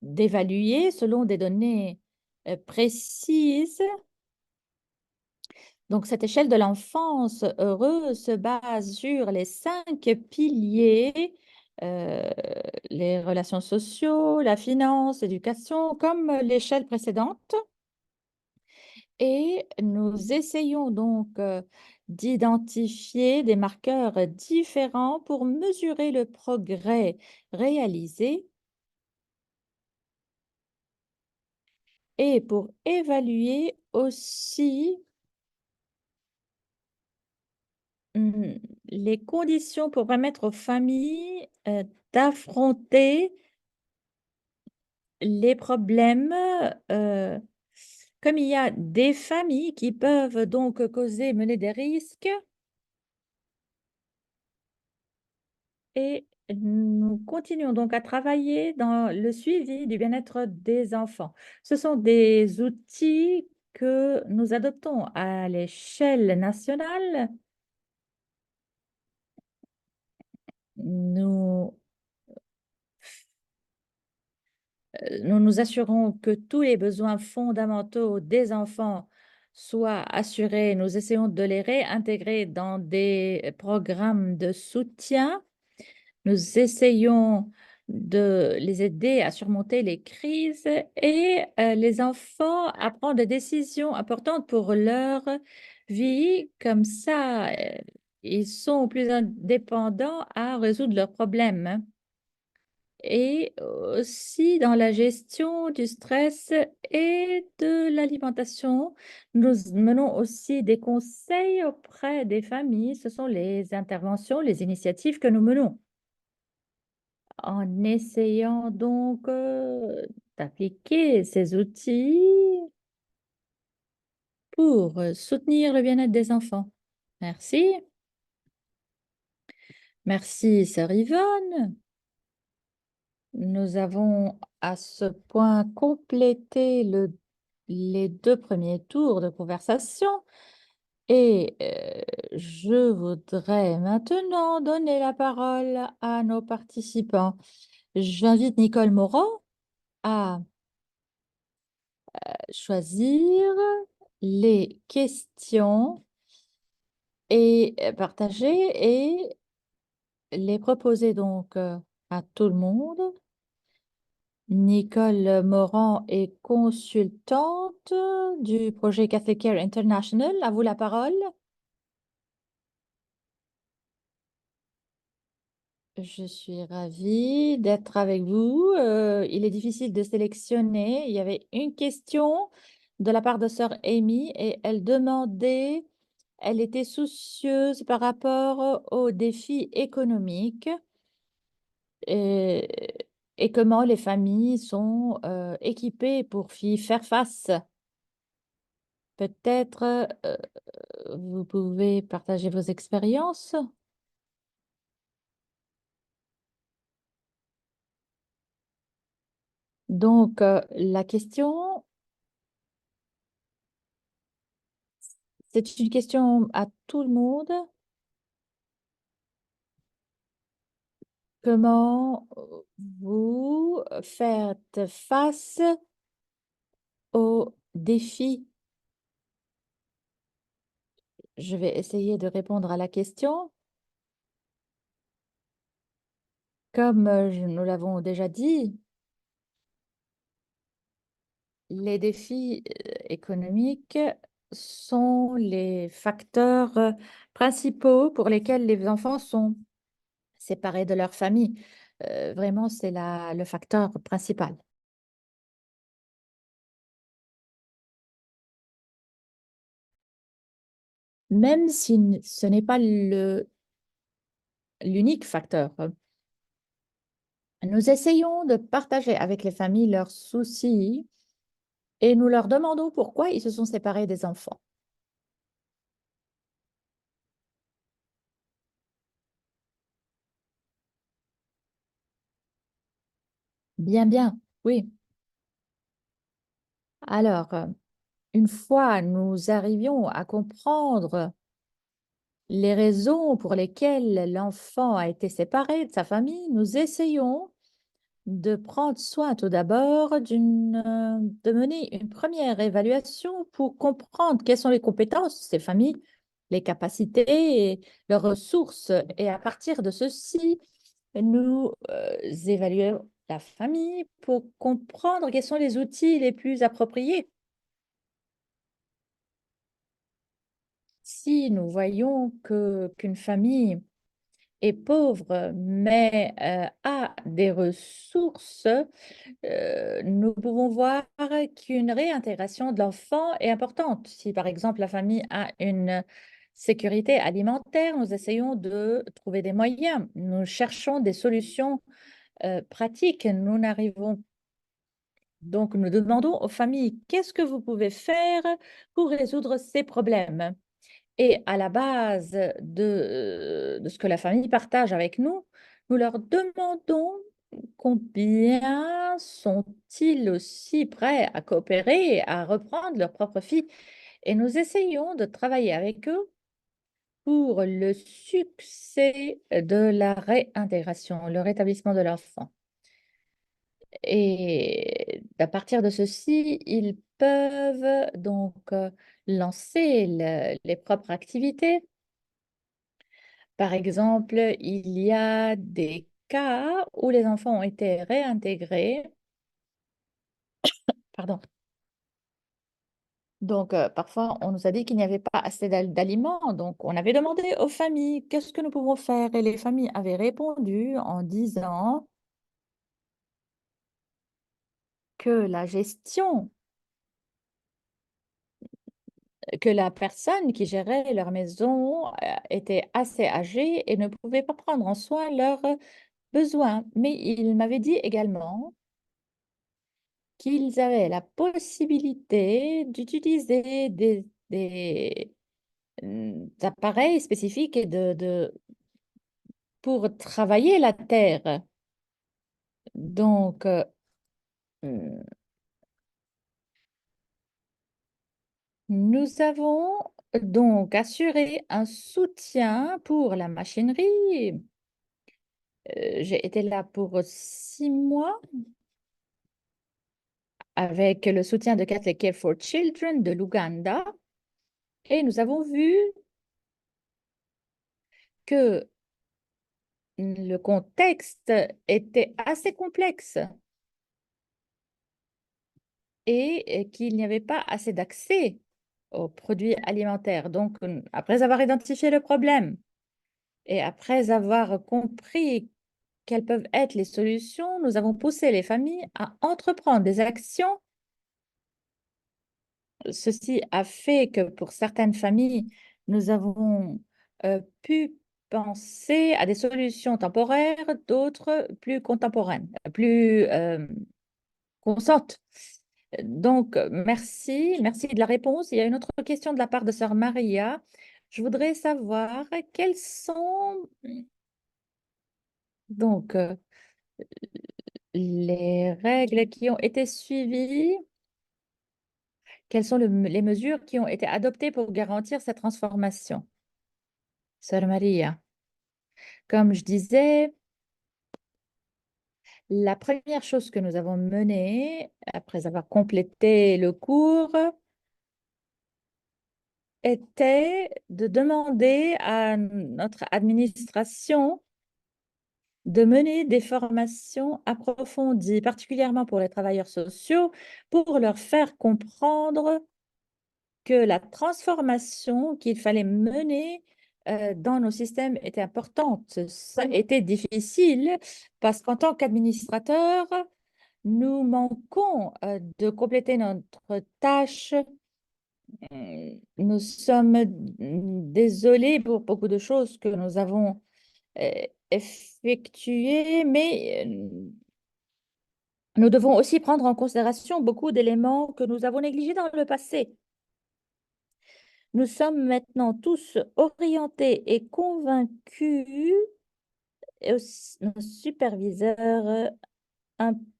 d'évaluer selon des données précises. Donc, cette échelle de l'enfance heureuse se base sur les 5 piliers, euh, les relations sociales, la finance, l'éducation, comme l'échelle précédente. Et nous essayons donc d'identifier des marqueurs différents pour mesurer le progrès réalisé et pour évaluer aussi hum, les conditions pour permettre aux familles d'affronter les problèmes. euh, Comme il y a des familles qui peuvent donc mener des risques. Et nous continuons donc à travailler dans le suivi du bien-être des enfants. Ce sont des outils que nous adoptons à l'échelle nationale. Nous, nous nous assurons que tous les besoins fondamentaux des enfants soient assurés. Nous essayons de les réintégrer dans des programmes de soutien. Nous essayons de les aider à surmonter les crises et les enfants à prendre des décisions importantes pour leur vie. Comme ça, ils sont plus indépendants à résoudre leurs problèmes. Et aussi dans la gestion du stress et de l'alimentation, nous menons aussi des conseils auprès des familles. Ce sont les interventions, les initiatives que nous menons en essayant donc d'appliquer ces outils pour soutenir le bien-être des enfants. Merci. Merci, sœur Yvonne. Nous avons à ce point complété les 2 premiers tours de conversation et je voudrais maintenant donner la parole à nos participants. J'invite Nicole Moreau à choisir les questions et partager et les proposer donc à tout le monde. Nicole Morand est consultante du projet Catholic Care International. À vous la parole. Je suis ravie d'être avec vous. Il est difficile de sélectionner. Il y avait une question de la part de sœur Amy et elle demandait, elle était soucieuse par rapport aux défis économiques et, et comment les familles sont équipées pour y faire face. Peut-être vous pouvez partager vos expériences. Donc, la question C'est une question à tout le monde. Comment vous faites face aux défis? Je vais essayer de répondre à la question. Comme nous l'avons déjà dit, les défis économiques sont les facteurs principaux pour lesquels les enfants sont séparés de leur famille. Vraiment, c'est le facteur principal. Même si ce n'est pas l'unique facteur. Nous essayons de partager avec les familles leurs soucis et nous leur demandons pourquoi ils se sont séparés des enfants. Bien, bien, oui. Alors, une fois nous arrivions à comprendre les raisons pour lesquelles l'enfant a été séparé de sa famille, nous essayons de prendre soin tout d'abord de mener une première évaluation pour comprendre quelles sont les compétences de ces familles, les capacités et leurs ressources. Et à partir de ceci, nous évaluons la famille pour comprendre quels sont les outils les plus appropriés. Si nous voyons qu'une famille est pauvre, mais a des ressources, nous pouvons voir qu'une réintégration de l'enfant est importante. Si par exemple la famille a une sécurité alimentaire, nous essayons de trouver des moyens. Nous cherchons des solutions pratiques. Nous n'arrivons donc, nous demandons aux familles, qu'est-ce que vous pouvez faire pour résoudre ces problèmes? Et à la base de ce que la famille partage avec nous, nous leur demandons combien sont-ils aussi prêts à coopérer et à reprendre leur propre fille. Et nous essayons de travailler avec eux pour le succès de la réintégration, le rétablissement de l'enfant. Et à partir de ceci, ils peuvent donc lancer les propres activités. Par exemple, il y a des cas où les enfants ont été réintégrés. Pardon. Donc, parfois, on nous a dit qu'il n'y avait pas assez d'aliments. Donc, on avait demandé aux familles, qu'est-ce que nous pouvons faire? Et les familles avaient répondu en disant que la gestion, que la personne qui gérait leur maison était assez âgée et ne pouvait pas prendre en soin leurs besoins. Mais il m'avait dit également qu'ils avaient la possibilité d'utiliser des appareils spécifiques et pour travailler la terre. Donc, mm, nous avons donc assuré un soutien pour la machinerie. J'ai été là pour 6 mois avec le soutien de Catholic Care for Children de l'Ouganda et nous avons vu que le contexte était assez complexe et qu'il n'y avait pas assez d'accès aux produits alimentaires. Donc, après avoir identifié le problème et après avoir compris quelles peuvent être les solutions, nous avons poussé les familles à entreprendre des actions. Ceci a fait que pour certaines familles, nous avons pu penser à des solutions temporaires, d'autres plus contemporaines, plus constantes. Donc, merci, merci de la réponse. Il y a une autre question de la part de sœur Maria. Je voudrais savoir quelles sont donc les règles qui ont été suivies, Quelles sont les mesures qui ont été adoptées pour garantir cette transformation? Sœur Maria, comme je disais, la première chose que nous avons menée, après avoir complété le cours, était de demander à notre administration de mener des formations approfondies, particulièrement pour les travailleurs sociaux, pour leur faire comprendre que la transformation qu'il fallait mener dans nos systèmes était importante. Ça était difficile parce qu'en tant qu'administrateur, nous manquons de compléter notre tâche. Nous sommes désolés pour beaucoup de choses que nous avons effectuées, mais nous devons aussi prendre en considération beaucoup d'éléments que nous avons négligés dans le passé. Nous sommes maintenant tous orientés et convaincus, et aussi, nos superviseurs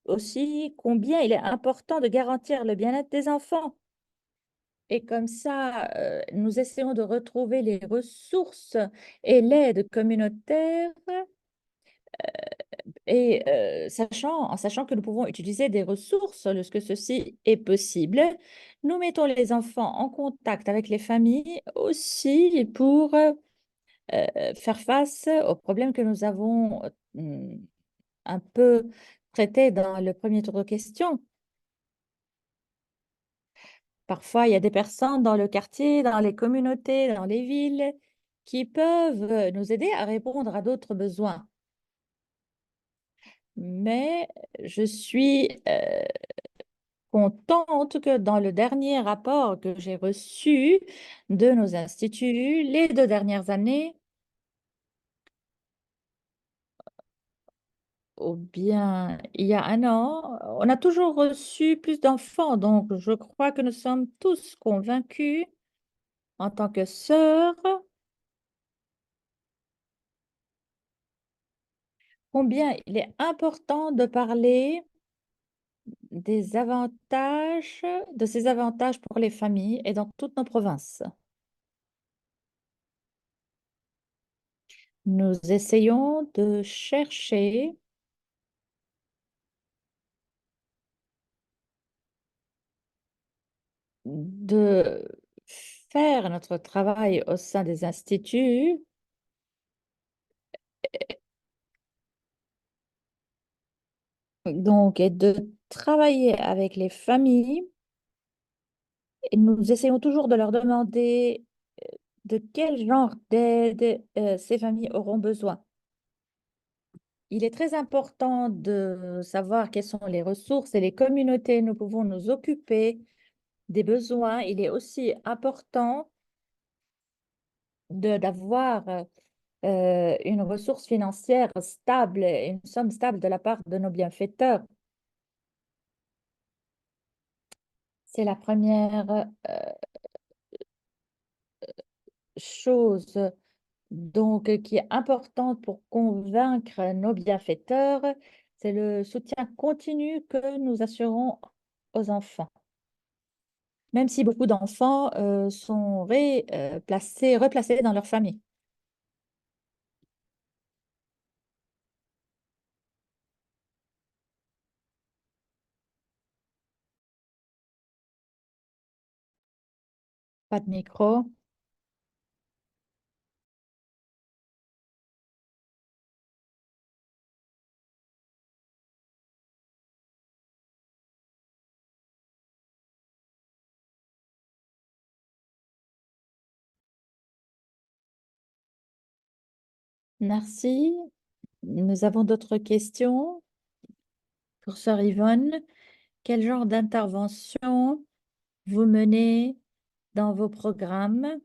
aussi, combien il est important de garantir le bien-être des enfants. Et comme ça, nous essayons de retrouver les ressources et l'aide communautaire et en sachant que nous pouvons utiliser des ressources lorsque ceci est possible. Nous mettons les enfants en contact avec les familles aussi pour faire face aux problèmes que nous avons un peu traités dans le premier tour de questions. Parfois, il y a des personnes dans le quartier, dans les communautés, dans les villes qui peuvent nous aider à répondre à d'autres besoins. Mais je suis contente que dans le dernier rapport que j'ai reçu de nos instituts, les 2 dernières années, ou bien il y a un an, on a toujours reçu plus d'enfants. Donc, je crois que nous sommes tous convaincus en tant que sœurs combien il est important de parler des avantages, de ces avantages pour les familles et dans toutes nos provinces. Nous essayons de chercher de faire notre travail au sein des instituts donc et de travailler avec les familles et nous essayons toujours de leur demander de quel genre d'aide ces familles auront besoin. Il est très important de savoir quelles sont les ressources et les communautés nous pouvons nous occuper des besoins. Il est aussi important d'avoir une ressource financière stable, une somme stable de la part de nos bienfaiteurs. C'est la première chose donc qui est importante pour convaincre nos bienfaiteurs, c'est le soutien continu que nous assurons aux enfants. Même si beaucoup d'enfants sont replacés dans leur famille. Pas de micro. Merci. Nous avons d'autres questions pour Sœur Yvonne. Quel genre d'intervention vous menez dans vos programmes?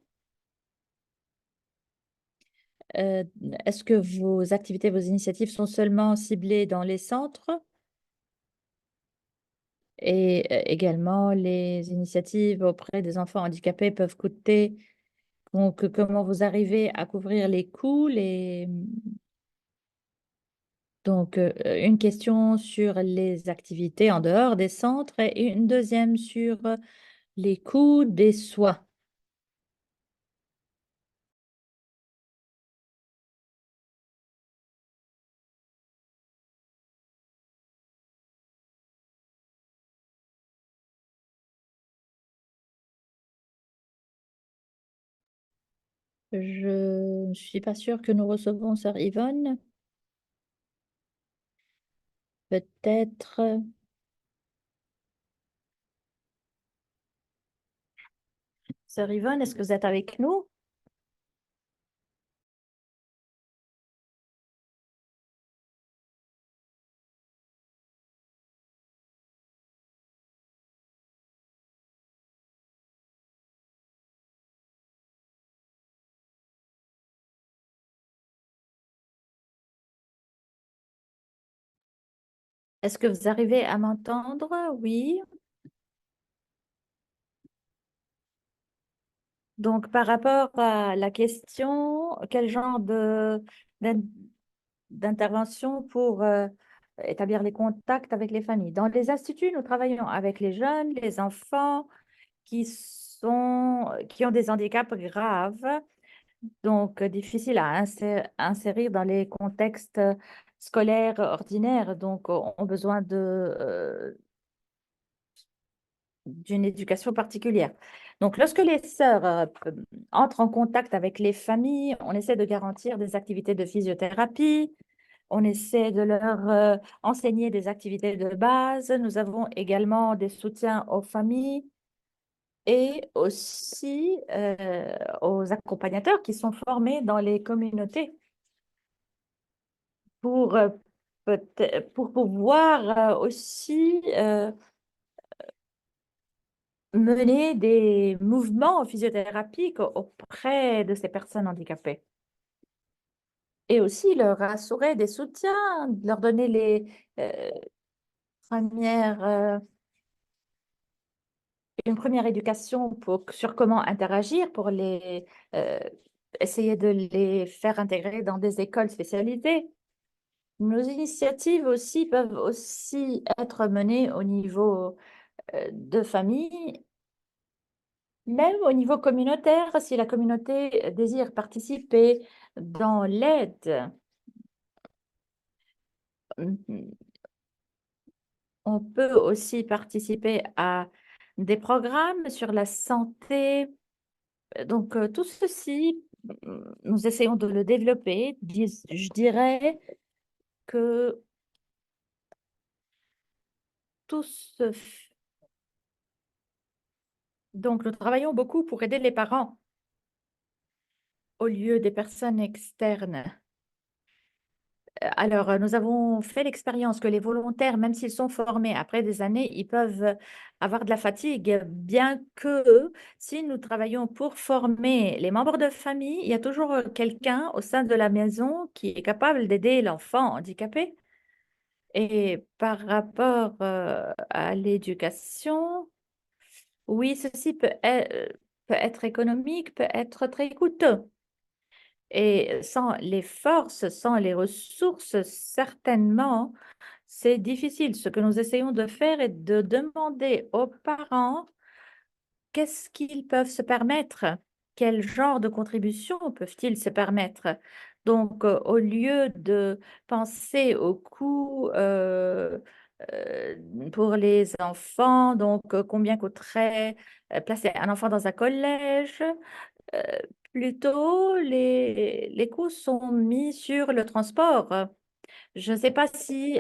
Euh, Est-ce que vos activités, vos initiatives sont seulement ciblées dans les centres et également les initiatives auprès des enfants handicapés peuvent coûter, donc comment vous arrivez à couvrir les coûts, donc une question sur les activités en dehors des centres et une deuxième sur Les coûts des soins. Je ne suis pas sûre que nous recevons sœur Yvonne. Peut-être. Sœur Yvonne, est-ce que vous êtes avec nous? Est-ce que vous arrivez à m'entendre? Oui. Donc, par rapport à la question, quel genre d'in- d'intervention pour établir les contacts avec les familles? Dans les instituts, nous travaillons avec les jeunes, les enfants qui ont des handicaps graves, donc difficiles à insérer dans les contextes scolaires ordinaires, donc ont besoin d'une éducation particulière. Donc, lorsque les sœurs entrent en contact avec les familles, on essaie de garantir des activités de physiothérapie, on essaie de leur enseigner des activités de base. Nous avons également des soutiens aux familles et aussi aux accompagnateurs qui sont formés dans les communautés pour, pour pouvoir aussi mener des mouvements physiothérapiques auprès de ces personnes handicapées. Et aussi leur assurer des soutiens, leur donner les euh, premières, une première éducation sur comment interagir pour euh, essayer de les faire intégrer dans des écoles spécialisées. Nos initiatives aussi peuvent aussi être menées au niveau de famille, même au niveau communautaire, si la communauté désire participer dans l'aide. On peut aussi participer à des programmes sur la santé. Donc, tout ceci, nous essayons de le développer. Je dirais que tout se... Donc, nous travaillons beaucoup pour aider les parents au lieu des personnes externes. Alors, nous avons fait l'expérience que les volontaires, même s'ils sont formés après des années, ils peuvent avoir de la fatigue, bien que si nous travaillons pour former les membres de famille, il y a toujours quelqu'un au sein de la maison qui est capable d'aider l'enfant handicapé. Et par rapport à l'éducation, oui, ceci peut être économique, peut être très coûteux. Et sans les forces, sans les ressources, certainement, c'est difficile. Ce que nous essayons de faire est de demander aux parents qu'est-ce qu'ils peuvent se permettre, quel genre de contribution peuvent-ils se permettre. Donc, au lieu de penser aux coûts euh, pour les enfants, donc combien coûterait placer un enfant dans un collège, euh, plutôt, les coûts sont mis sur le transport. Je ne sais pas si,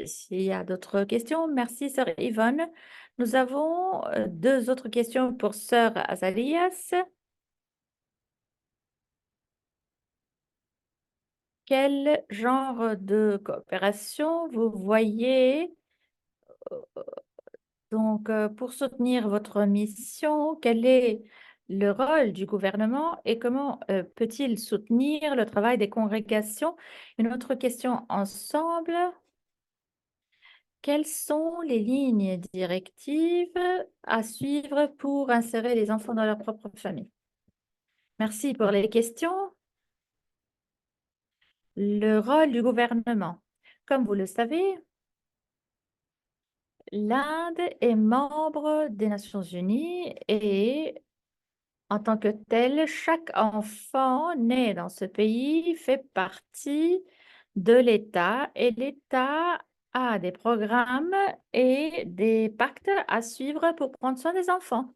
s'il y a d'autres questions. Merci, sœur Yvonne. Nous avons deux autres questions pour sœur Azalias. Quel genre de coopération vous voyez donc pour soutenir votre mission? Quel est le rôle du gouvernement et comment peut-il soutenir le travail des congrégations? Une autre question ensemble. Quelles sont les lignes directives à suivre pour insérer les enfants dans leur propre famille? Merci pour les questions. Le rôle du gouvernement. Comme vous le savez, L'Inde est membre des Nations Unies et en tant que tel, chaque enfant né dans ce pays fait partie de l'État et l'État a des programmes et des pactes à suivre pour prendre soin des enfants.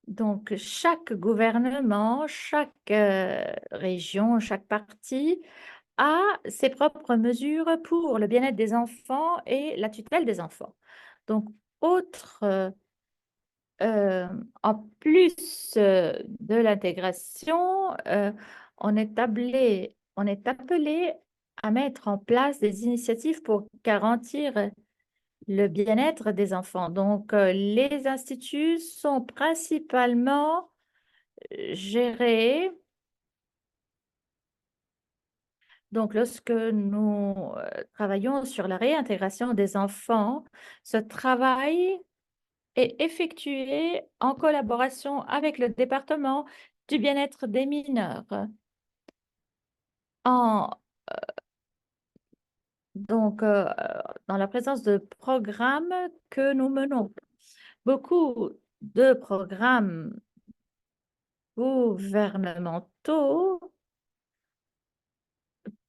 Donc, chaque gouvernement, chaque région, chaque parti a ses propres mesures pour le bien-être des enfants et la tutelle des enfants. Donc, autre en plus de l'intégration, on est appelé à mettre en place des initiatives pour garantir le bien-être des enfants. Donc, les instituts sont principalement gérés. Donc, lorsque nous travaillons sur la réintégration des enfants, ce travail est effectué en collaboration avec le département du bien-être des mineurs. En, donc, dans la présence de programmes que nous menons, beaucoup de programmes gouvernementaux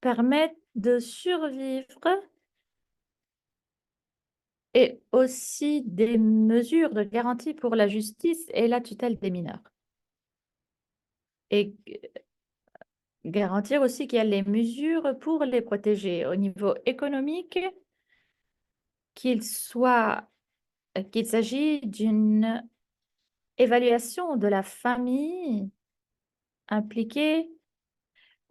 permettent de survivre et aussi des mesures de garantie pour la justice et la tutelle des mineurs. Et garantir aussi qu'il y a les mesures pour les protéger au niveau économique, qu'il soit, qu'il s'agit d'une évaluation de la famille impliquée.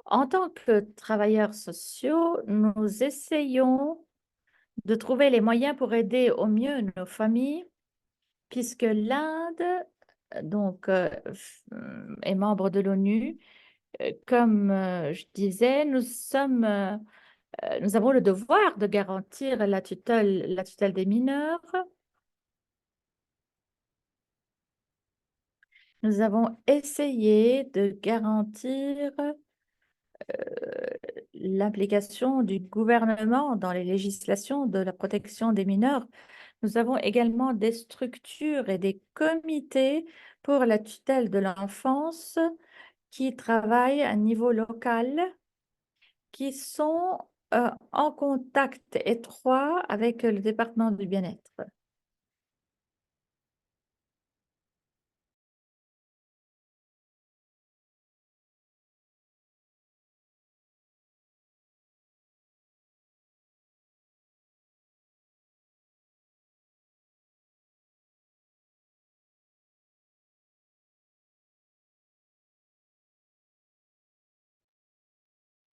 En tant que travailleurs sociaux, nous essayons de trouver les moyens pour aider au mieux nos familles, puisque l'Inde est membre de l'ONU. Comme je disais, nous avons le devoir de garantir la tutelle des mineurs. Nous avons essayé de garantir l'implication du gouvernement dans les législations de la protection des mineurs. Nous avons également des structures et des comités pour la tutelle de l'enfance qui travaillent à niveau local, qui sont en contact étroit avec le département du bien-être.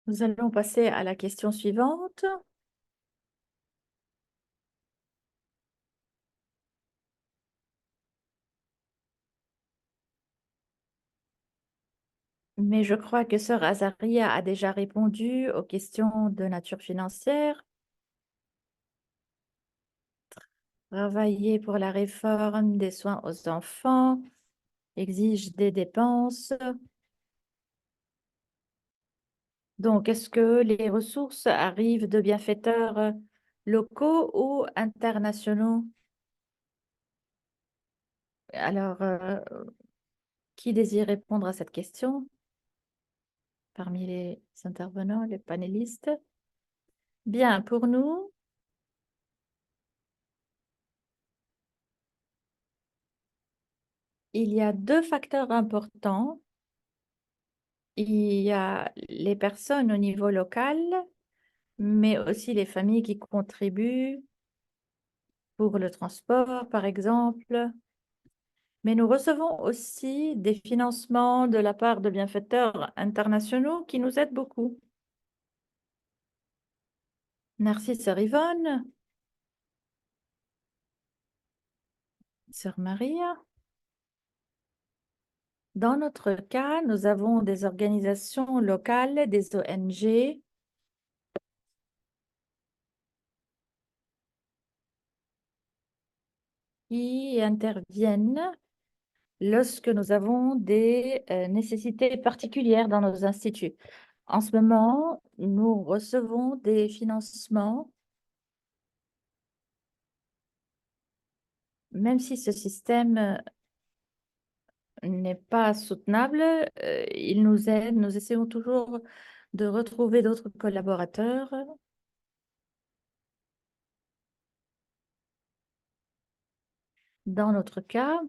Nous allons passer à la question suivante. Mais je crois que Sœur Azaria a déjà répondu aux questions de nature financière. Travailler pour la réforme des soins aux enfants exige des dépenses. Donc, est-ce que les ressources arrivent de bienfaiteurs locaux ou internationaux? Alors, qui désire répondre à cette question parmi les intervenants, les panélistes? Bien, pour nous, il y a deux facteurs importants. Il y a les personnes au niveau local, mais aussi les familles qui contribuent pour le transport, par exemple. Mais nous recevons aussi des financements de la part de bienfaiteurs internationaux qui nous aident beaucoup. Merci, sœur Yvonne. Sœur Maria. Dans notre cas, nous avons des organisations locales, des ONG, qui interviennent lorsque nous avons des nécessités particulières dans nos instituts. En ce moment, nous recevons des financements même si ce système n'est pas soutenable, il nous aide. Nous essayons toujours de retrouver d'autres collaborateurs. Dans notre cas,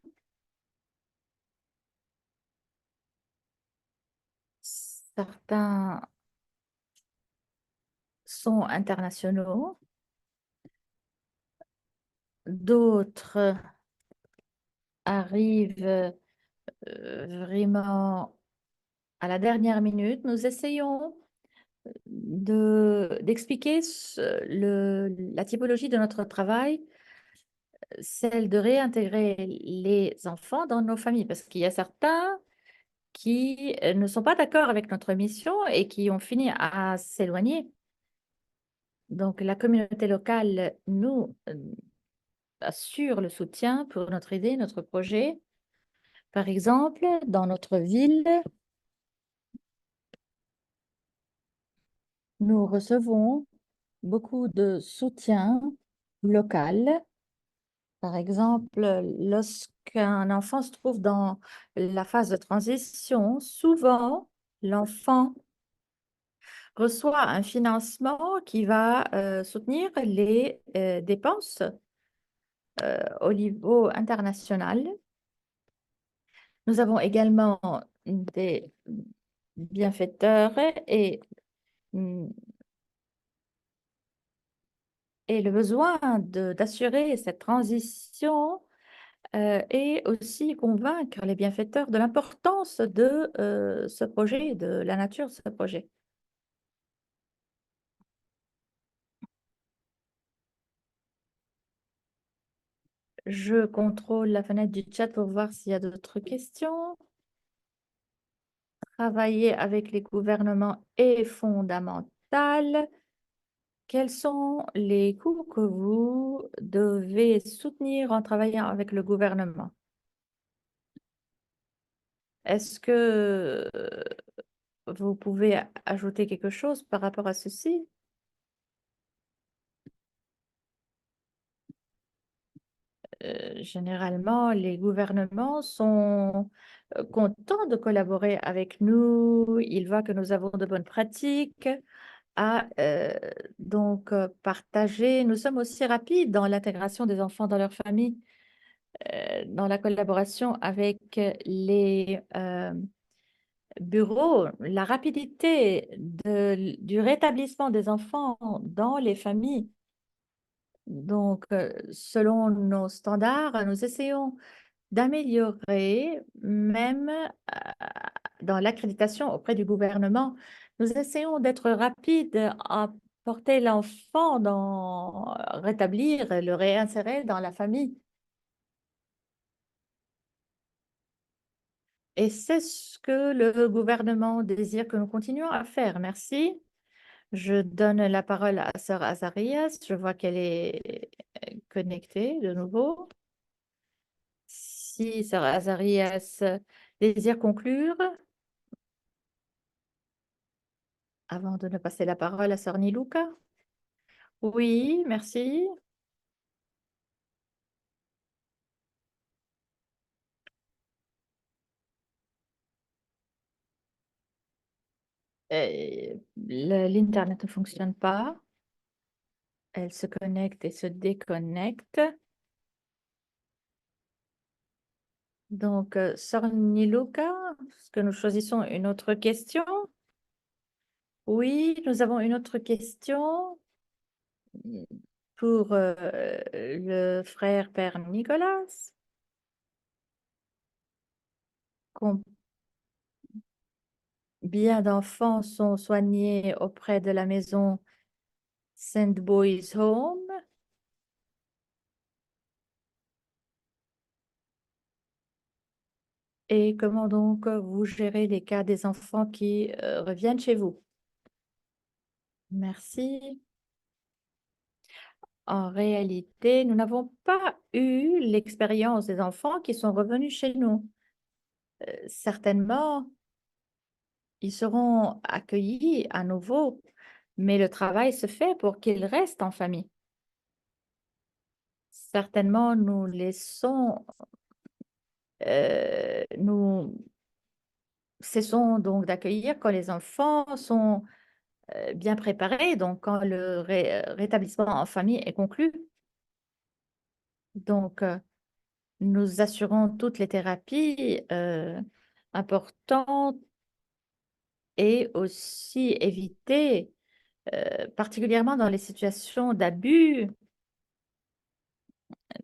certains sont internationaux, d'autres arrivent vraiment à la dernière minute. Nous essayons d'expliquer la typologie de notre travail, celle de réintégrer les enfants dans nos familles, parce qu'il y a certains qui ne sont pas d'accord avec notre mission et qui ont fini à s'éloigner. Donc, la communauté locale nous assure le soutien pour notre idée, notre projet. Par exemple, dans notre ville, nous recevons beaucoup de soutien local. Par exemple, lorsqu'un enfant se trouve dans la phase de transition, souvent, l'enfant reçoit un financement qui va soutenir les dépenses au niveau international. Nous avons également des bienfaiteurs et, mm, et le besoin d'assurer cette transition et aussi convaincre les bienfaiteurs de l'importance de ce projet, de la nature de ce projet. Je contrôle la fenêtre du chat pour voir s'il y a d'autres questions. Travailler avec les gouvernements est fondamental. Quels sont les coûts que vous devez soutenir en travaillant avec le gouvernement? Est-ce que vous pouvez ajouter quelque chose par rapport à ceci? Généralement, les gouvernements sont contents de collaborer avec nous. Ils voient que nous avons de bonnes pratiques à partager. Nous sommes aussi rapides dans l'intégration des enfants dans leur famille, dans la collaboration avec les bureaux. La rapidité du rétablissement des enfants dans les familles. Donc, selon nos standards, nous essayons d'améliorer, même dans l'accréditation auprès du gouvernement. Nous essayons d'être rapides à porter l'enfant dans rétablir, le réinsérer dans la famille. Et c'est ce que le gouvernement désire que nous continuions à faire. Merci. Je donne la parole à Sœur Azarias. Je vois qu'elle est connectée de nouveau. Si Sœur Azarias désire conclure, avant de ne passer la parole à Sœur Nilouka. Oui, merci. L'Internet ne fonctionne pas. Elle se connecte et se déconnecte. Donc, Sœur Nilouka, est-ce que nous choisissons une autre question? Oui, nous avons une autre question pour le frère Père Nicolas. Combien d'enfants sont soignés auprès de la maison Saint Boys Home? Et comment donc vous gérez les cas des enfants qui reviennent chez vous? Merci. En réalité, nous n'avons pas eu l'expérience des enfants qui sont revenus chez nous. Certainement, ils seront accueillis à nouveau, mais le travail se fait pour qu'ils restent en famille. certainement, nous laissons, nous cessons donc d'accueillir quand les enfants sont bien préparés, donc quand le rétablissement en famille est conclu. Donc, nous assurons toutes les thérapies importantes et aussi éviter, particulièrement dans les situations d'abus,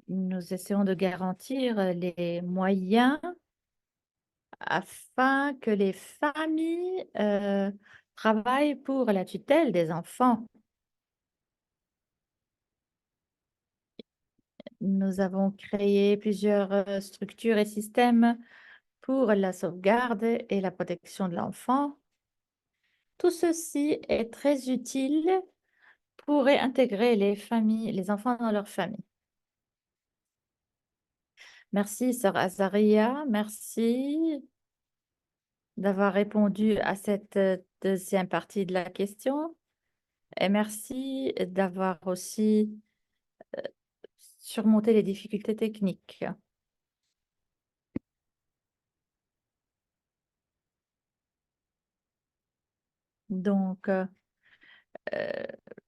nous essayons de garantir les moyens afin que les familles travaillent pour la tutelle des enfants. Nous avons créé plusieurs structures et systèmes pour la sauvegarde et la protection de l'enfant. Tout ceci est très utile pour réintégrer les familles, les enfants dans leur famille. Merci, sœur Azaria. Merci d'avoir répondu à cette deuxième partie de la question. Et merci d'avoir aussi surmonté les difficultés techniques. Donc, euh,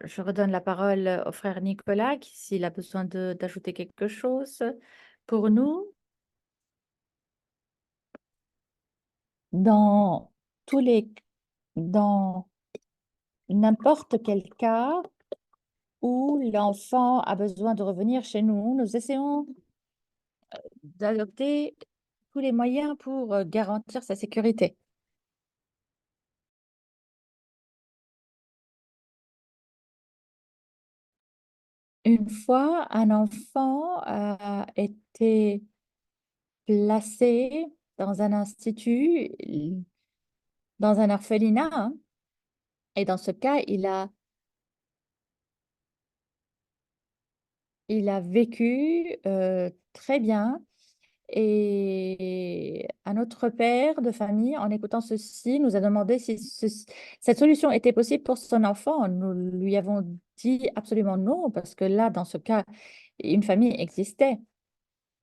je redonne la parole au frère Nicolas, s'il a besoin d'ajouter quelque chose. Pour nous, dans tous les, dans n'importe quel cas où l'enfant a besoin de revenir chez nous, nous essayons d'adopter tous les moyens pour garantir sa sécurité. Une fois, un enfant a été placé dans un institut, dans un orphelinat, hein, et dans ce cas, il a vécu très bien. Et un autre père de famille, en écoutant ceci, nous a demandé si cette solution était possible pour son enfant. Nous lui avons dit absolument non, parce que là, dans ce cas, une famille existait.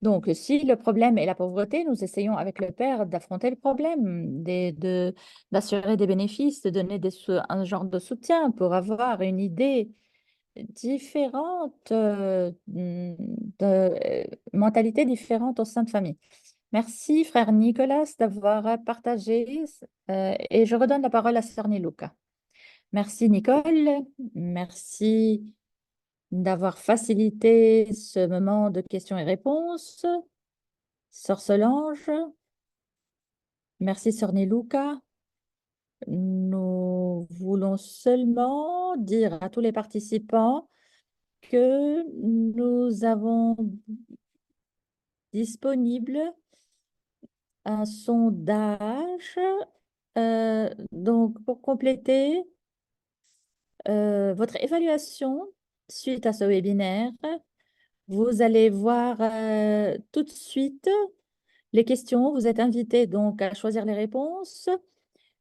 Donc, si le problème est la pauvreté, nous essayons avec le père d'affronter le problème, d'assurer des bénéfices, de donner un genre de soutien pour avoir une idée différente, mentalité différente au sein de famille. Merci, frère Nicolas, d'avoir partagé. Et je redonne la parole à sœur Nilouka. Merci, Nicole. Merci d'avoir facilité ce moment de questions et réponses. Sœur Solange, merci, sœur Nilouka. Nous voulons seulement dire à tous les participants que nous avons disponible un sondage. Donc, pour compléter votre évaluation suite à ce webinaire, vous allez voir tout de suite les questions. Vous êtes invité donc à choisir les réponses.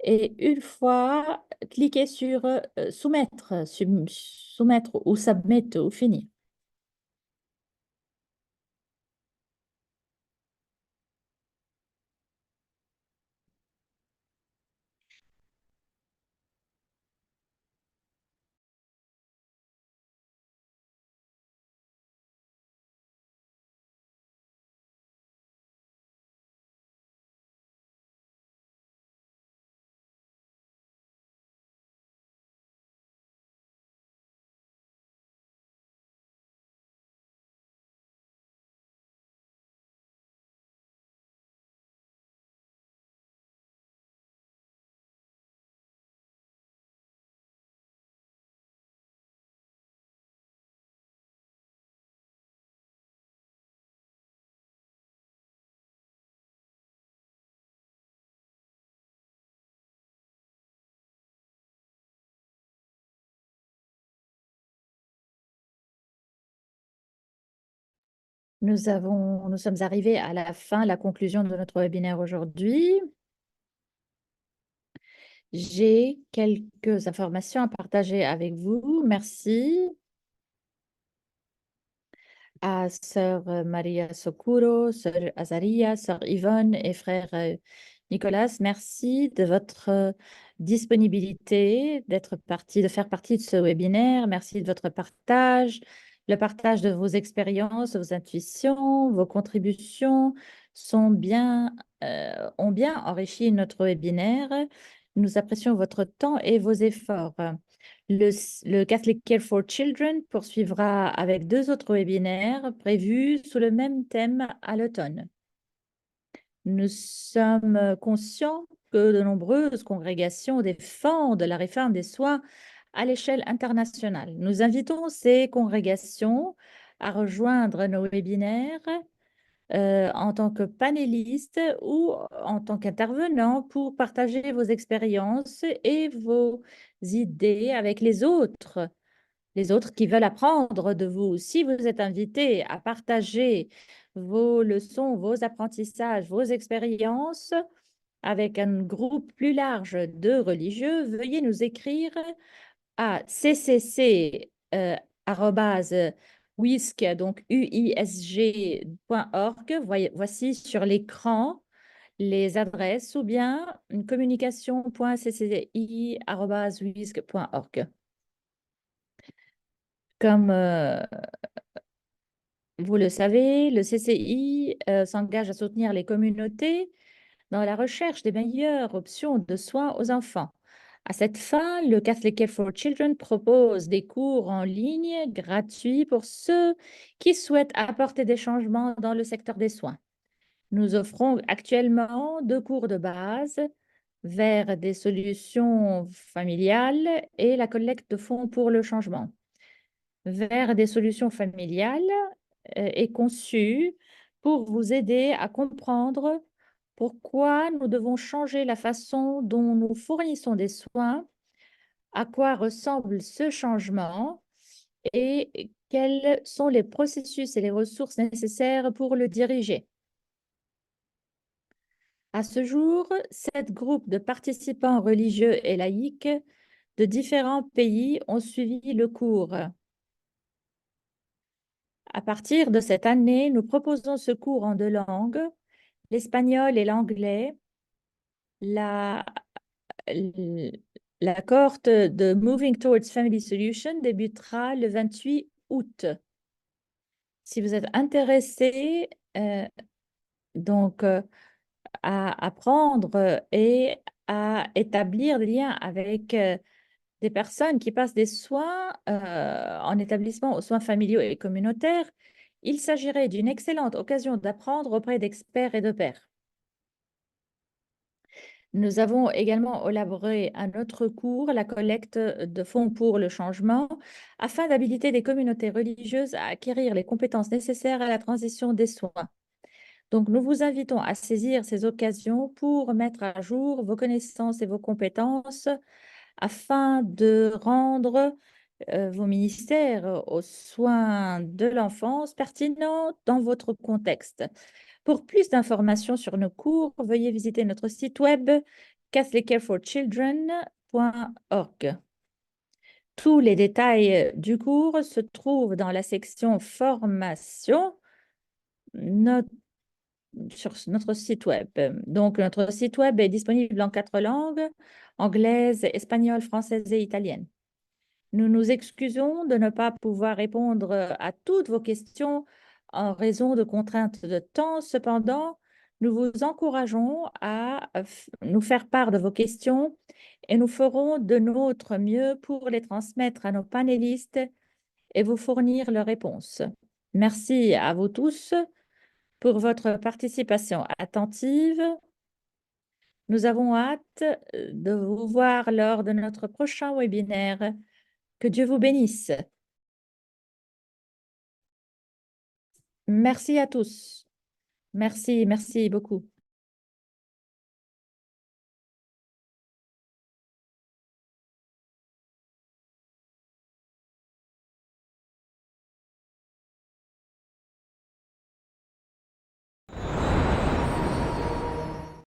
Et une fois, cliquez sur soumettre, soumettre ou submit ou finir. Nous sommes arrivés à la fin, la conclusion de notre webinaire aujourd'hui. J'ai quelques informations à partager avec vous. Merci. à sœur Maria Sokuro, sœur Azaria, sœur Yvonne et frère Nicolas. Merci de votre disponibilité, de faire partie de ce webinaire. Merci de votre partage, le partage de vos expériences, vos intuitions, vos contributions ont bien enrichi notre webinaire. Nous apprécions votre temps et vos efforts. Le Catholic Care for Children poursuivra avec 2 autres webinaires prévus sous le même thème à l'automne. Nous sommes conscients que de nombreuses congrégations défendent la réforme des soins à l'échelle internationale. Nous invitons ces congrégations à rejoindre nos webinaires en tant que panélistes ou en tant qu'intervenants pour partager vos expériences et vos idées avec les autres qui veulent apprendre de vous. Si vous êtes invité à partager vos leçons, vos apprentissages, vos expériences avec un groupe plus large de religieux, veuillez nous écrire à ccc @wisg, donc uisg.org. Voici sur l'écran les adresses ou bien communication.cci@wisg.org. Comme vous le savez, le CCI s'engage à soutenir les communautés dans la recherche des meilleures options de soins aux enfants. À cette fin, le Catholic Care for Children propose des cours en ligne gratuits pour ceux qui souhaitent apporter des changements dans le secteur des soins. Nous offrons actuellement 2 cours de base vers des solutions familiales et la collecte de fonds pour le changement. Vers des solutions familiales est conçu pour vous aider à comprendre pourquoi nous devons changer la façon dont nous fournissons des soins, à quoi ressemble ce changement et quels sont les processus et les ressources nécessaires pour le diriger. À ce jour, 7 groupes de participants religieux et laïcs de différents pays ont suivi le cours. À partir de cette année, nous proposons ce cours en 2 langues, l'espagnol et l'anglais. La, la cohorte de Moving Towards Family Solution débutera le 28 août. Si vous êtes intéressé à apprendre et à établir des liens avec des personnes qui passent des soins en établissement aux soins familiaux et communautaires, il s'agirait d'une excellente occasion d'apprendre auprès d'experts et de pairs. Nous avons également élaboré un autre cours, la collecte de fonds pour le changement, afin d'habiliter des communautés religieuses à acquérir les compétences nécessaires à la transition des soins. Donc, nous vous invitons à saisir ces occasions pour mettre à jour vos connaissances et vos compétences afin de rendre vos ministères aux soins de l'enfance pertinents dans votre contexte. Pour plus d'informations sur nos cours, veuillez visiter notre site web catholiccareforchildren.org. Tous les détails du cours se trouvent dans la section formation sur notre site web. Donc, notre site web est disponible en 4 langues, anglaise, espagnole, française et italienne. Nous nous excusons de ne pas pouvoir répondre à toutes vos questions en raison de contraintes de temps. Cependant, nous vous encourageons à nous faire part de vos questions et nous ferons de notre mieux pour les transmettre à nos panélistes et vous fournir leurs réponses. Merci à vous tous pour votre participation attentive. Nous avons hâte de vous voir lors de notre prochain webinaire. Que Dieu vous bénisse. Merci à tous. Merci beaucoup.